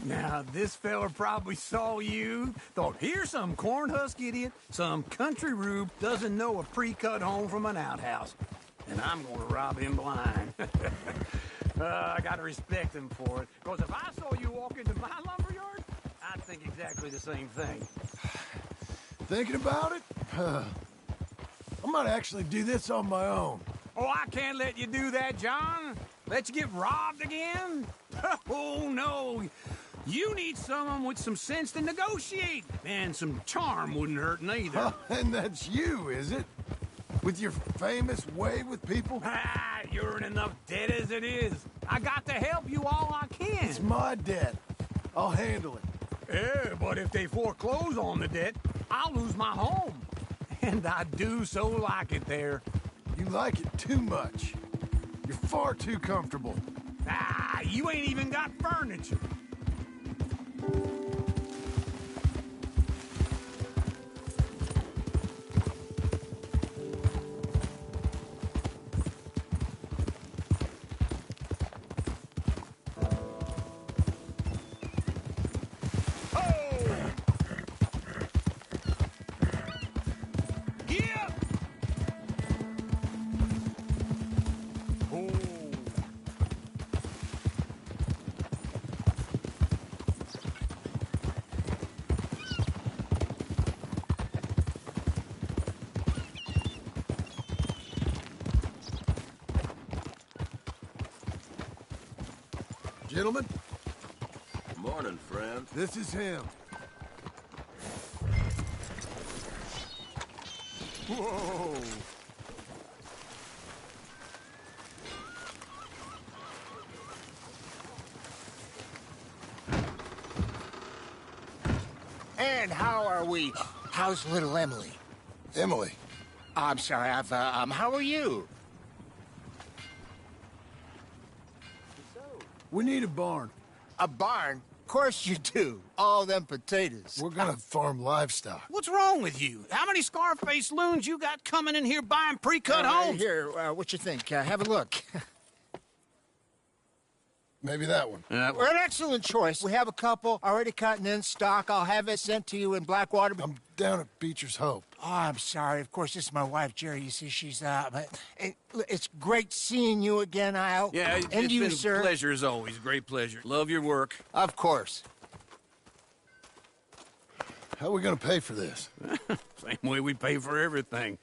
Now, this fella probably saw you, thought, here's some corn husk idiot, some country rube doesn't know a pre-cut home from an outhouse. And I'm gonna rob him blind. I gotta respect him for it, because if I saw you walk into my lumberyard, I'd think exactly the same thing. Thinking about it? I might actually do this on my own. Oh, I can't let you do that, John. Let you get robbed again? Oh, no. You need someone with some sense to negotiate. And some charm wouldn't hurt neither. And that's you, is it? With your famous way with people? Ah, you're in enough debt as it is. I got to help you all I can. It's my debt. I'll handle it. Yeah, but if they foreclose on the debt, I'll lose my home. And I do so like it there. You like it too much. You're far too comfortable. Ah, you ain't even got furniture. Gentlemen? Morning, friend. This is him. Whoa! And how are we? How's little Emily? Emily? I'm sorry, how are you? We need a barn. A barn? Of course you do. All them potatoes. We're gonna farm livestock. What's wrong with you? How many Scarface loons you got coming in here buying pre-cut homes? Here, what you think? Have a look. Maybe that one. We're an excellent choice. We have a couple already cut and in stock. I'll have it sent to you in Blackwater. I'm down at Beecher's Hope. Oh, I'm sorry. Of course, this is my wife, Jerry. You see, she's it's great seeing you again, Al. Yeah, and it's you, been sir. a pleasure as always. Great pleasure. Love your work. Of course. How are we gonna pay for this? Same way we pay for everything.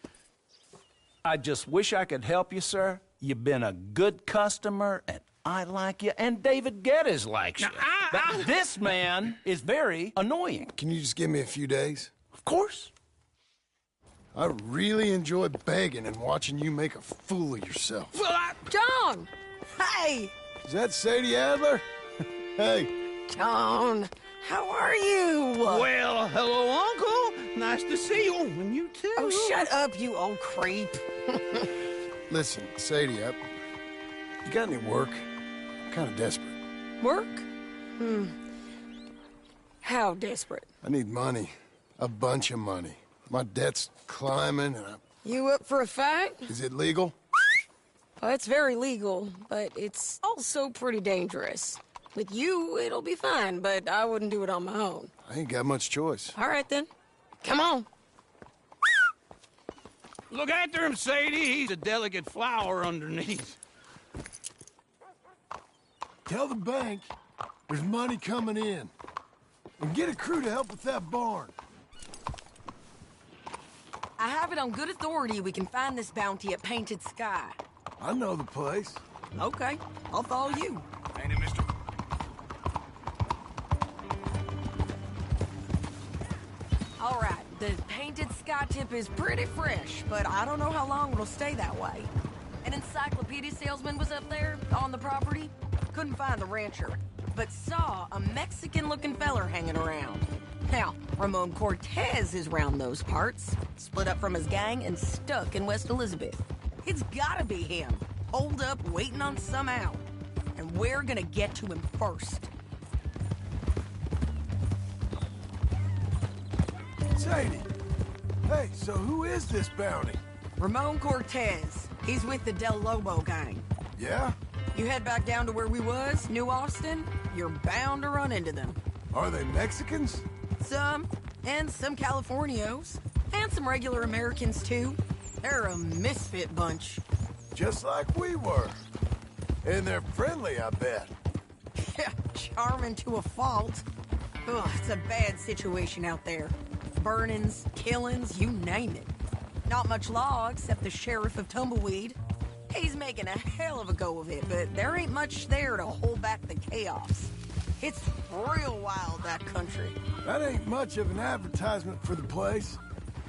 I just wish I could help you, sir. You've been a good customer, and I like you, and David Geddes likes you. But this man is very annoying. Can you just give me a few days? Of course. I really enjoy begging and watching you make a fool of yourself. John! Hey! Is that Sadie Adler? Hey. John, how are you? Well, hello, Uncle. Nice to see you. And you too. Oh, shut up, you old creep. Listen, Sadie, you got any work? I'm kind of desperate. Work? How desperate? I need money. A bunch of money. My debt's climbing and You up for a fight? Is it legal? Well, it's very legal, but it's also pretty dangerous. With you, it'll be fine, but I wouldn't do it on my own. I ain't got much choice. All right, then. Come on. Look after him, Sadie. He's a delicate flower underneath. Tell the bank there's money coming in. And get a crew to help with that barn. I have it on good authority we can find this bounty at Painted Sky. I know the place. Okay, I'll follow you. Ain't it, mister? All right, the Painted Sky tip is pretty fresh, but I don't know how long it'll stay that way. An encyclopedia salesman was up there on the property. Couldn't find the rancher, but saw a Mexican-looking feller hanging around. Now, Ramon Cortez is round those parts, split up from his gang and stuck in West Elizabeth. It's gotta be him, holed up waiting on some out. And we're gonna get to him first. Sadie! Hey, so who is this bounty? Ramon Cortez. He's with the Del Lobo gang. Yeah? You head back down to where we was, New Austin, you're bound to run into them. Are they Mexicans? Some, and some Californios. And some regular Americans, too. They're a misfit bunch. Just like we were. And they're friendly, I bet. Yeah, charming to a fault. Ugh, it's a bad situation out there. Burnings, killings, you name it. Not much law except the sheriff of Tumbleweed. He's making a hell of a go of it, but there ain't much there to hold back the chaos. It's real wild, that country. That ain't much of an advertisement for the place.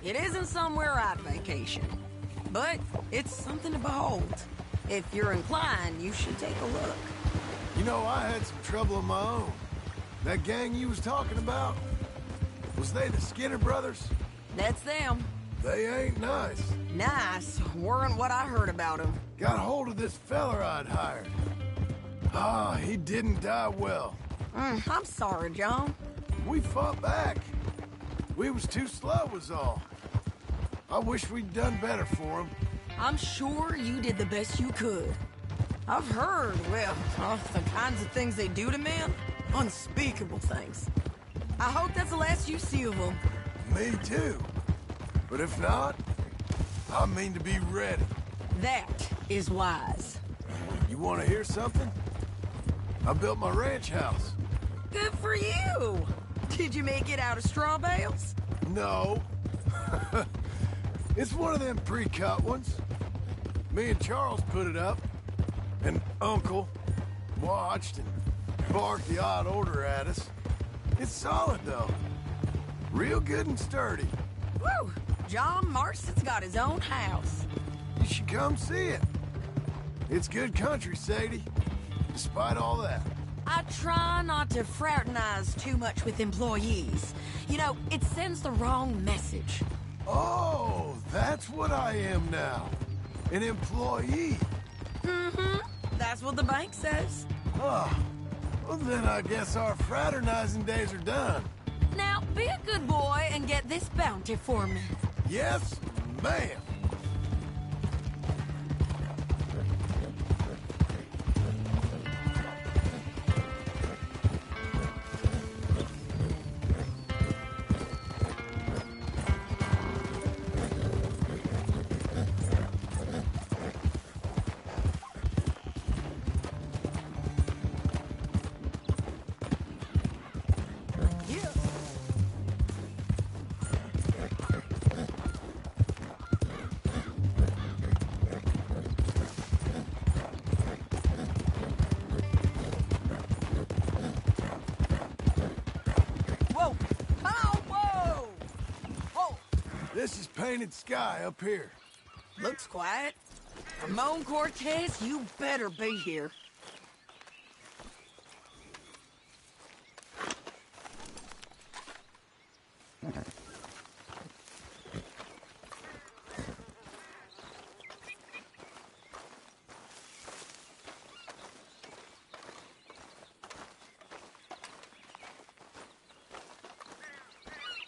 It isn't somewhere I'd vacation, but it's something to behold. If you're inclined, you should take a look. You know, I had some trouble of my own. That gang you was talking about, was they the Skinner brothers? That's them. They ain't nice. Nice weren't what I heard about them. Got hold of this feller I'd hired. He didn't die well. I'm sorry, John. We fought back. We was too slow was all. I wish we'd done better for him. I'm sure you did the best you could. I've heard, well, the kinds of things they do to men. Unspeakable things. I hope that's the last you see of them. Me too. But if not, I mean to be ready. That is wise. You want to hear something? I built my ranch house. Good for you! Did you make it out of straw bales? No. It's one of them pre-cut ones. Me and Charles put it up, and Uncle watched and barked the odd order at us. It's solid, though. Real good and sturdy. Woo! John Marston's got his own house. You should come see it. It's good country, Sadie, despite all that. I try not to fraternize too much with employees. You know, it sends the wrong message. Oh, that's what I am now. An employee. Mm-hmm. That's what the bank says. Oh, well then I guess our fraternizing days are done. Now, be a good boy and get this bounty for me. Yes, ma'am. This is Painted Sky up here. Looks quiet. Ramon Cortez, you better be here.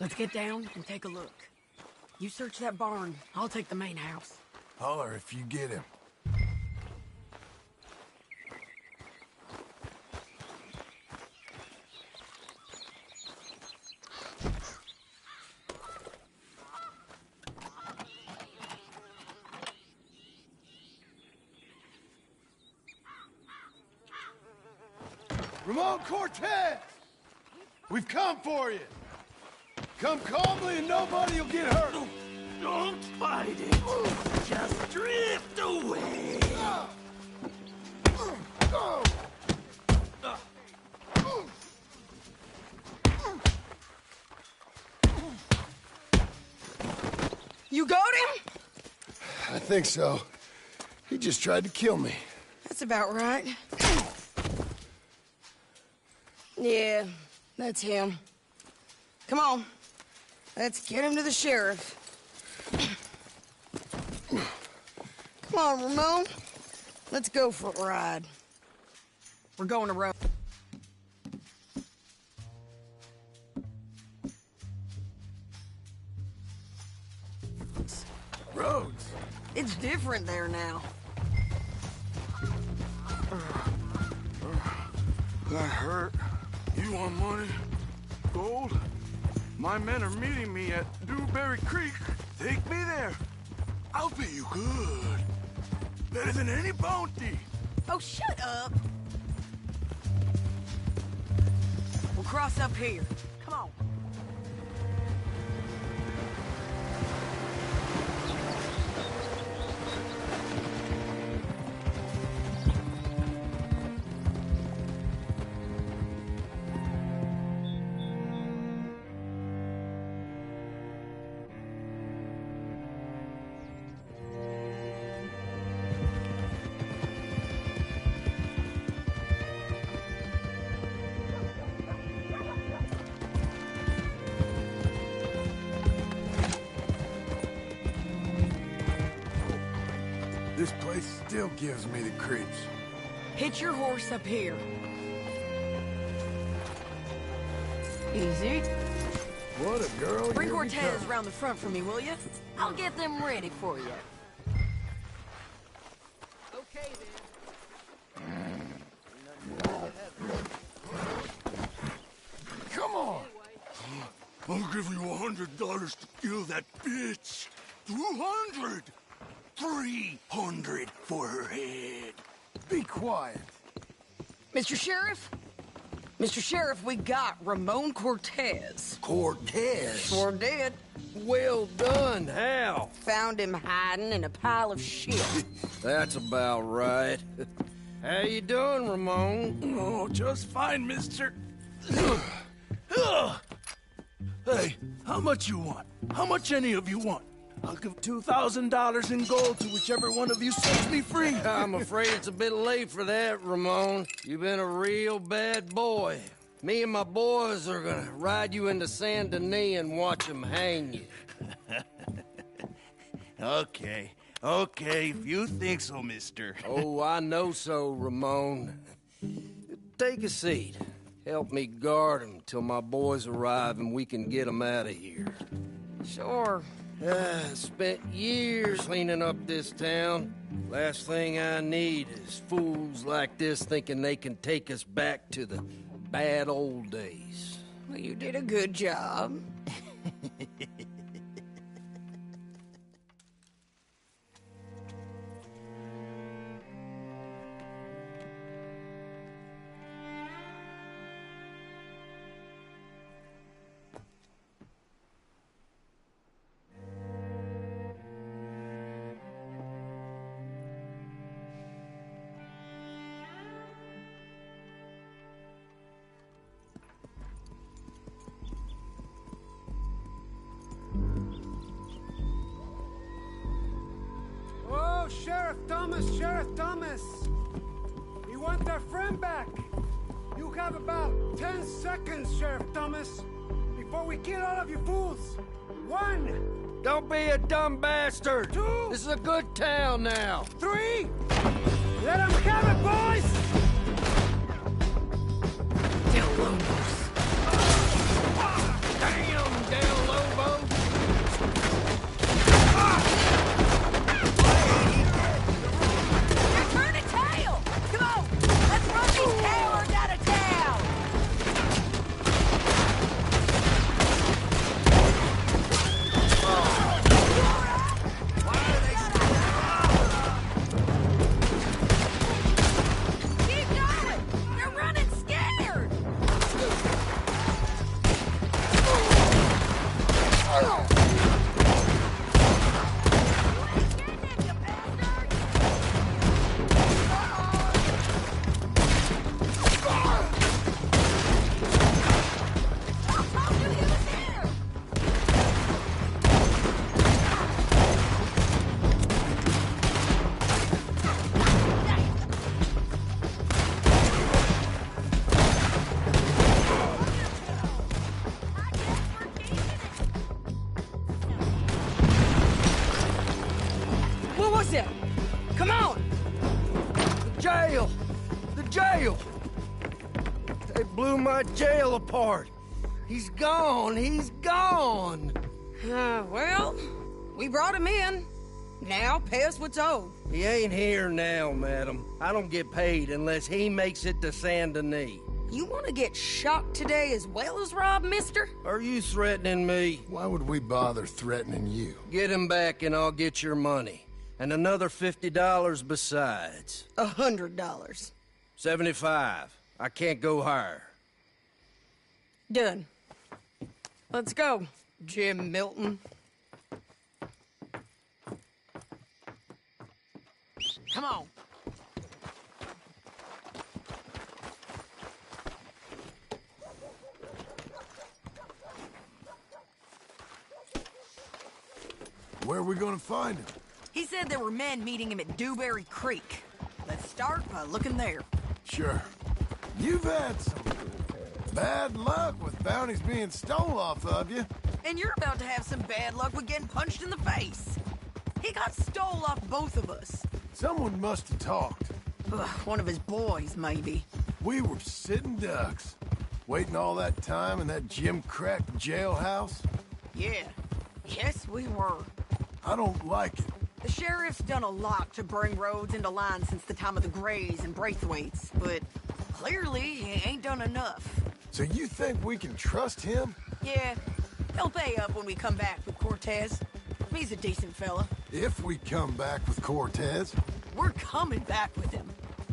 Let's get down and take a look. You search that barn. I'll take the main house. Holler if you get him. Ramon Cortez! We've come for you! Come calmly and nobody will get hurt! Don't fight it. Just drift away. You got him? I think so. He just tried to kill me. That's about right. Yeah, that's him. Come on. Let's get him to the sheriff. Come on, Ramon. Let's go for a ride. We're going to Rome. Roads. It's different there now. That hurt. You want money? Gold? My men are meeting me at Dewberry Creek. Take me there. I'll pay you good. Better than any bounty. Oh, shut up. We'll cross up here. Come on. This place still gives me the creeps. Hitch your horse up here. Easy. What a girl. Bring you Cortez become. around the front for me, will you? I'll get them ready for you. Okay, Come on. I'll give you $100 to kill that bitch. 200. 300 for her head. Be quiet. Mr. Sheriff? Mr. Sheriff, we got Ramon Cortez. Cortez? Sure did. Well done. How? Found him hiding in a pile of shit. That's about right. How you doing, Ramon? Oh, just fine, mister. Hey, how much you want? How much any of you want? I'll give $2,000 in gold to whichever one of you sets me free. I'm afraid it's a bit late for that, Ramon. You've been a real bad boy. Me and my boys are gonna ride you into Saint Denis and watch them hang you. Okay, if you think so, mister. Oh, I know so, Ramon. Take a seat. Help me guard them till my boys arrive and we can get them out of here. Sure. Spent years cleaning up this town. Last thing I need is fools like this thinking they can take us back to the bad old days. Well, you did a good job. Sheriff Thomas! We want our friend back! You have about 10 seconds, Sheriff Thomas, before we kill all of you fools! 1! Don't be a dumb bastard! 2! This is a good town now! 3! Let them have it, boys! Del Lobos. Damn, Del Lobos! Turn a tail! Come on! Let's run these cowards out of town! Keep going! They're running scared! Chase him! Come on! The jail! The jail! They blew my jail apart. He's gone. He's gone. Well, we brought him in. Now pay us what's owed. He ain't here now, madam. I don't get paid unless he makes it to Saint Denis. You want to get shot today as well as robbed, mister? Are you threatening me? Why would we bother threatening you? Get him back and I'll get your money. And another $50 besides. $100. 75. I can't go higher. Done. Let's go, Jim Milton. Come on. Where are we gonna find him? He said there were men meeting him at Dewberry Creek. Let's start by looking there. Sure. You've had some bad luck with bounties being stole off of you. And you're about to have some bad luck with getting punched in the face. He got stole off both of us. Someone must have talked. Ugh, one of his boys, maybe. We were sitting ducks, waiting all that time in that gim-crack jailhouse. Yeah. Yes, we were. I don't like it. The sheriff's done a lot to bring roads into line since the time of the Grays and Braithwaites, but clearly he ain't done enough. So you think we can trust him? Yeah, he'll pay up when we come back with Cortez. He's a decent fella. If we come back with Cortez. We're coming back with him.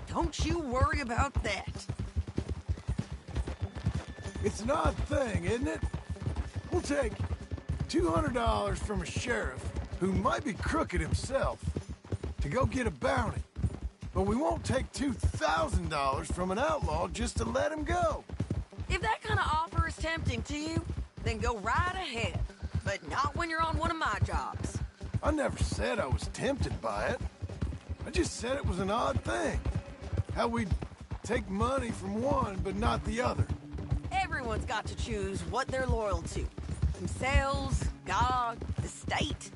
Don't you worry about that. It's an odd thing, isn't it? We'll take $200 from a sheriff who might be crooked himself to go get a bounty. But we won't take $2,000 from an outlaw just to let him go. If that kind of offer is tempting to you, then go right ahead. But not when you're on one of my jobs. I never said I was tempted by it. I just said it was an odd thing. How we'd take money from one but not the other. Everyone's got to choose what they're loyal to. Themselves, God, the state.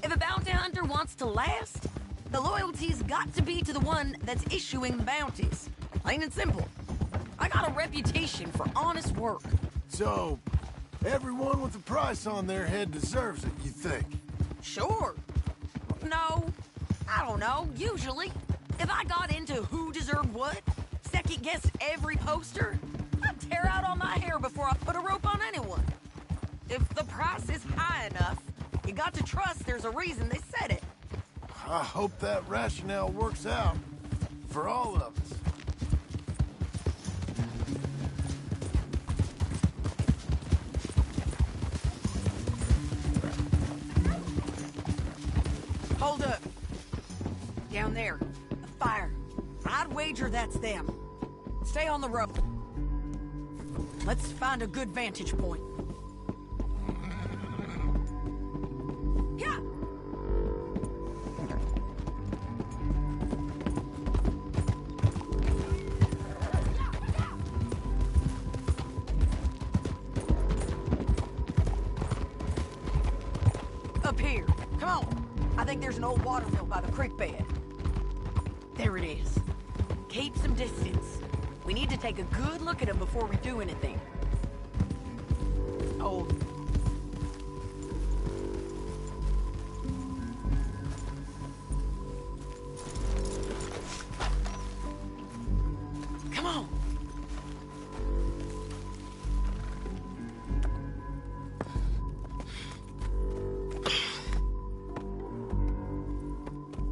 If a bounty hunter wants to last, the loyalty's got to be to the one that's issuing the bounties. Plain and simple. I got a reputation for honest work. So, everyone with a price on their head deserves it, you think? Sure. No, I don't know, usually. If I got into who deserved what, second-guessed every poster, I'd tear out all my hair before I put a rope on anyone. If the price is high enough, you got to trust there's a reason they said it. I hope that rationale works out for all of us. Hold up. Down there, a fire. I'd wager that's them. Stay on the road. Let's find a good vantage point. Yeah. Up here. Come on. I think there's an old water mill by the creek bed. There it is. Keep some distance. We need to take a good look at him before we do anything. Oh. Come on.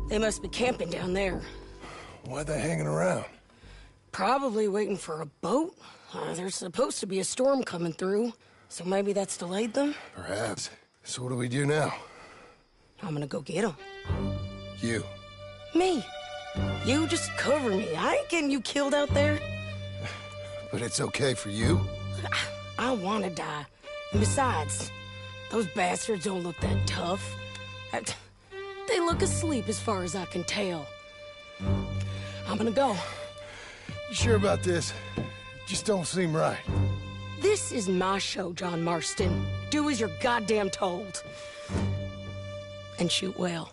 They must be camping down there. Why are they hanging around? Probably waiting for a boat. There's supposed to be a storm coming through, so maybe that's delayed them? Perhaps. So what do we do now? I'm gonna go get them. You. Me. You just cover me. I ain't getting you killed out there. But it's okay for you? I want to die. And besides, those bastards don't look that tough. They look asleep as far as I can tell. I'm gonna go. You sure about this? Just don't seem right. This is my show, John Marston. Do as you're goddamn told. And shoot well.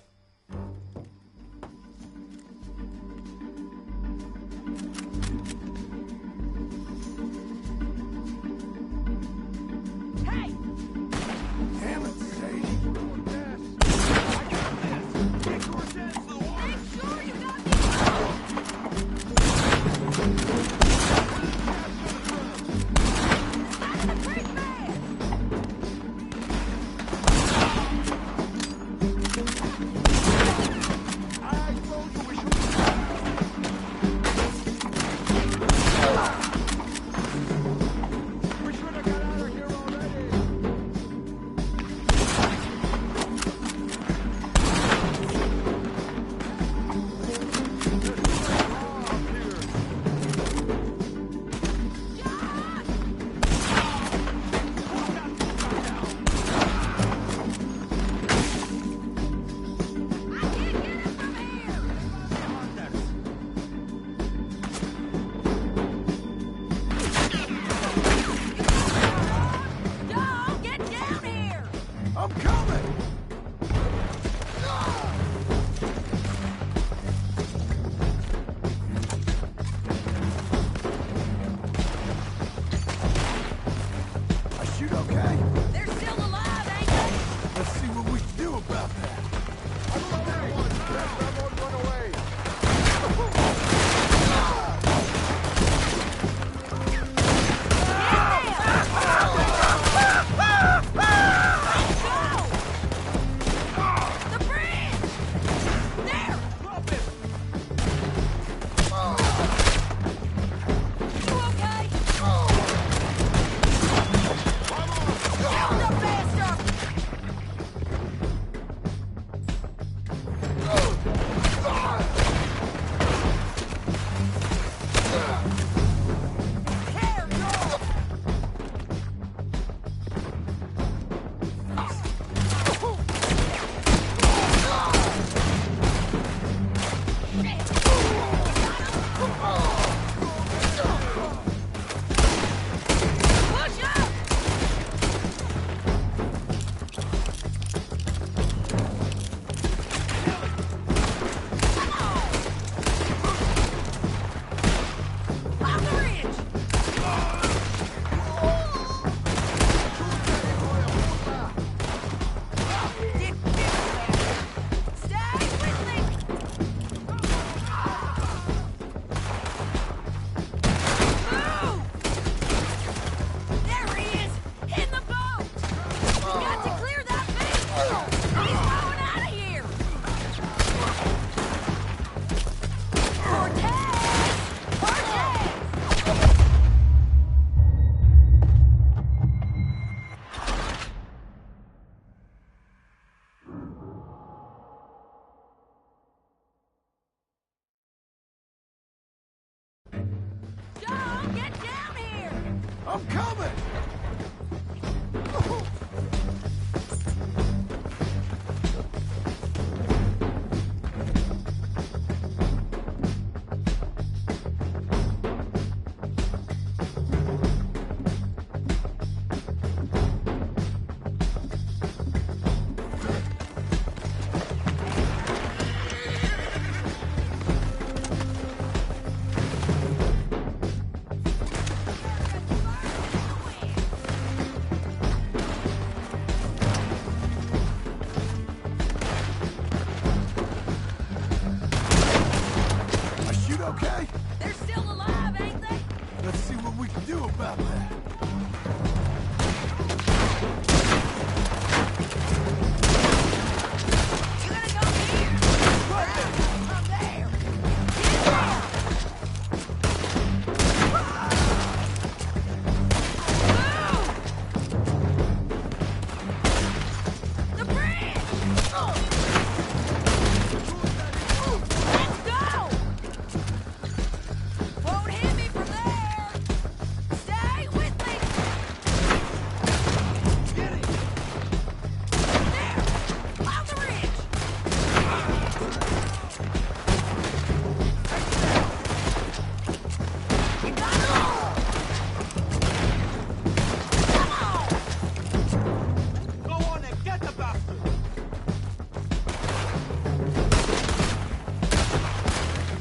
I shoot okay? They're still alive, ain't they? Let's see what we can do about that. The bridge! There! You okay? Kill the bastard! Push up! On the ridge! Stay with me! Move! There he is! In the boat! We got to clear that beach! He's going out of here! Cortez! Cortez! John, get down here! I'm coming! I shoot okay? They're still alive, ain't they? Let's see what we can do about that. You gotta go here! Up there! Get down! Move! The bridge! Let's go! Won't hit me from there! Stay with me! Get it! There! On the ridge! You got it all! Come on! Go on and get the bastard!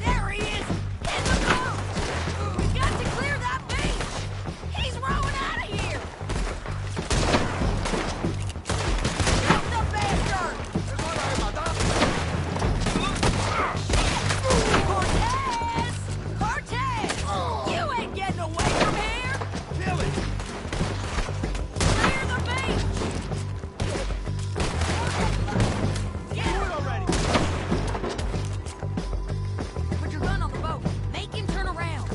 There he is! In the boat! We got to clear that beach! He's rowing out of here! Get the bastard! Cortez! Cortez! You ain't getting away from here! Kill it! Clear the beach! Get him! Already! Put your gun on the boat. Make him turn around.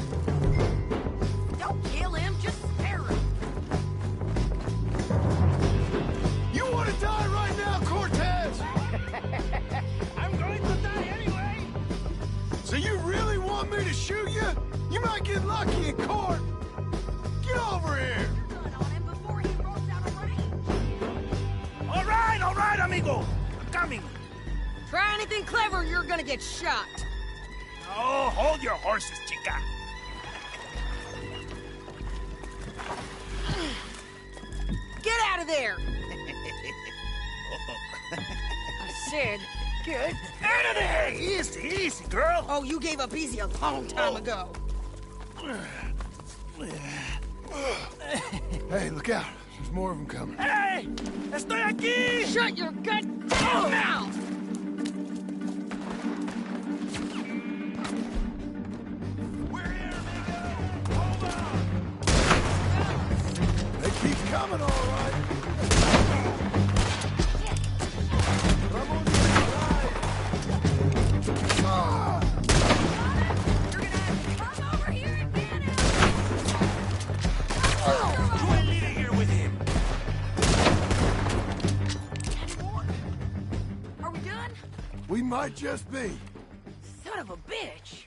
Don't kill him, just spare him. You want to die right now, Cortez? I'm going to die anyway! So you really want me to shoot you? You might get lucky in court. Get over here. Gun on him before he runs out of range. All right, amigo! I'm coming! Try anything clever, you're gonna get shot. Oh, hold your horses, chica! Get out of there! Uh-oh. said, get out of there! Easy, easy, girl. Oh, you gave up easy a long time ago. Hey, look out. There's more of them coming. Hey! Estoy aquí! Shut your goddamn mouth! They keep coming, all right. We might just be. Son of a bitch.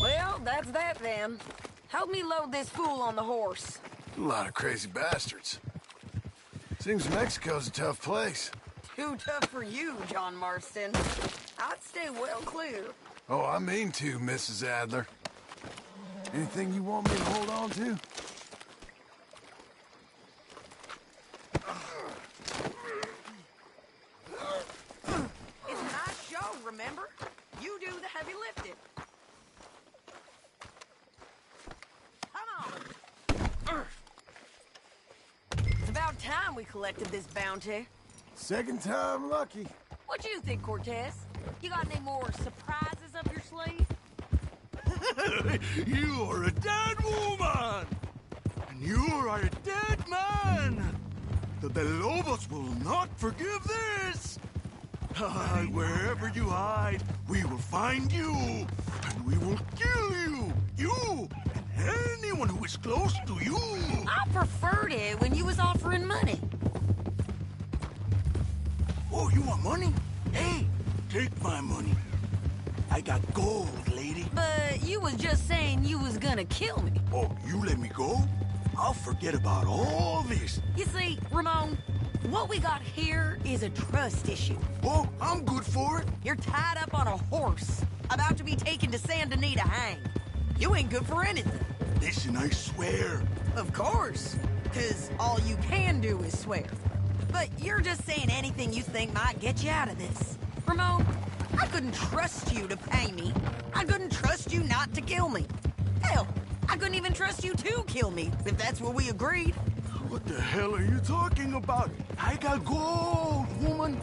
Well, that's that then. Help me load this fool on the horse. A lot of crazy bastards. Seems Mexico's a tough place. Too tough for you, John Marston. I'd stay well clear. Oh, I mean to, Mrs. Adler. Anything you want me to hold on to? It's my show, remember? You do the heavy lifting. Come on. It's about time we collected this bounty. Second time lucky. What do you think, Cortez? You got any more surprises up your sleeve? You are a dead woman! And you are a dead man! The Belobos will not forgive this! Wherever you hide, we will find you! And we will kill you! You! And anyone who is close to you! I preferred it when you was offering money. Oh, you want money? Hey, take my money. I got gold, lady. But you was just saying you was gonna kill me. Oh, you let me go? I'll forget about all this. You see, Ramon, what we got here is a trust issue. Oh, I'm good for it. You're tied up on a horse, about to be taken to Saint Denis to hang. You ain't good for anything. Listen, I swear. Of course, because all you can do is swear. But you're just saying anything you think might get you out of this. Ramon, I couldn't trust you to pay me. I couldn't trust you not to kill me. Hell, I couldn't even trust you to kill me, if that's what we agreed. What the hell are you talking about? I got gold, woman.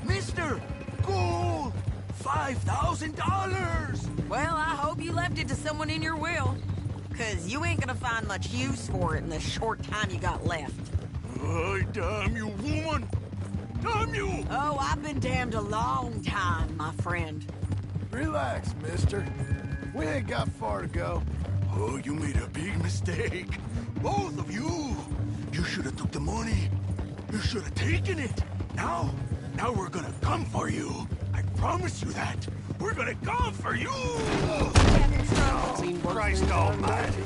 Mister, gold. $5,000. Well, I hope you left it to someone in your will. Because you ain't gonna find much use for it in the short time you got left. Oh, damn you, woman. Damn you! Oh, I've been damned a long time, my friend. Relax, mister. We ain't got far to go. Oh, you made a big mistake. Both of you. You should have took the money. You should have taken it. Now we're gonna come for you. I promise you that. We're gonna come for you! Oh, Christ almighty.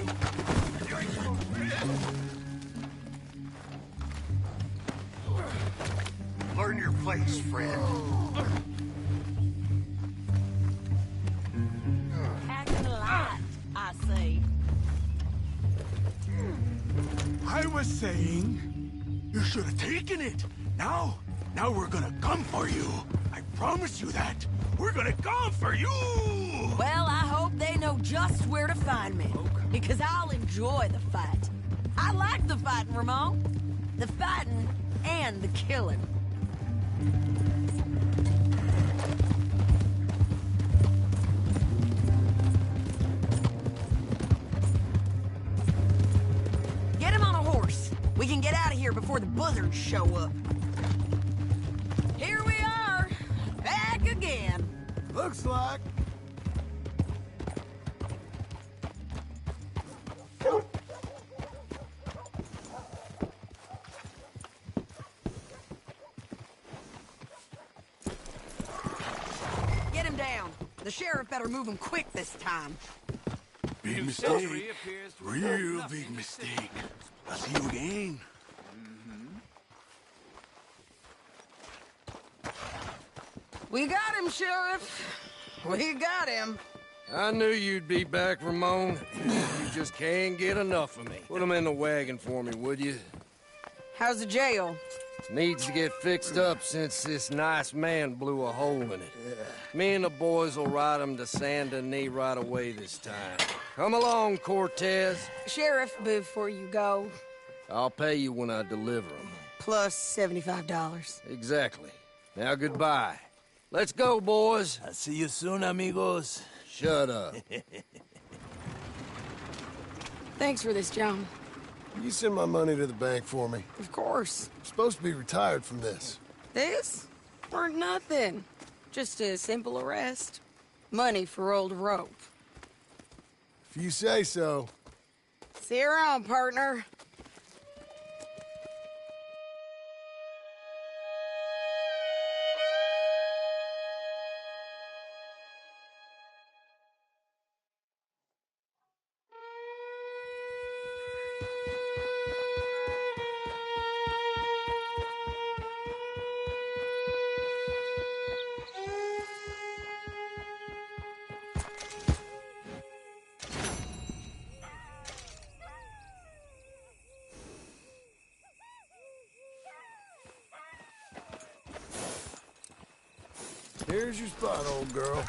Learn your place, friend. Acting alive, I say. I was saying, you should have taken it. Now we're gonna come for you. I promise you that. We're gonna come for you! Well, I hope they know just where to find me. Because I'll enjoy the fight. I like the fighting, Ramon. The fighting and the killing. Get him on a horse. We can get out of here before the buzzards show up. Here we are, back again. Looks like. Get him down. The sheriff better move him quick this time. Big mistake. Real big mistake. I'll see you again. We got him, Sheriff. We got him. I knew you'd be back, Ramon. You just can't get enough of me. Put him in the wagon for me, would you? How's the jail? Needs to get fixed up since this nice man blew a hole in it. Me and the boys will ride him to Saint Denis right away this time. Come along, Cortez. Sheriff, before you go, I'll pay you when I deliver him. plus $75. Exactly. Now goodbye. Let's go, boys. I'll see you soon, amigos. Shut up. Thanks for this, John. You send my money to the bank for me. Of course. I'm supposed to be retired from this. This? Weren't nothing. Just a simple arrest. Money for old rope. If you say so. See you around, partner. Here's your spot, old girl.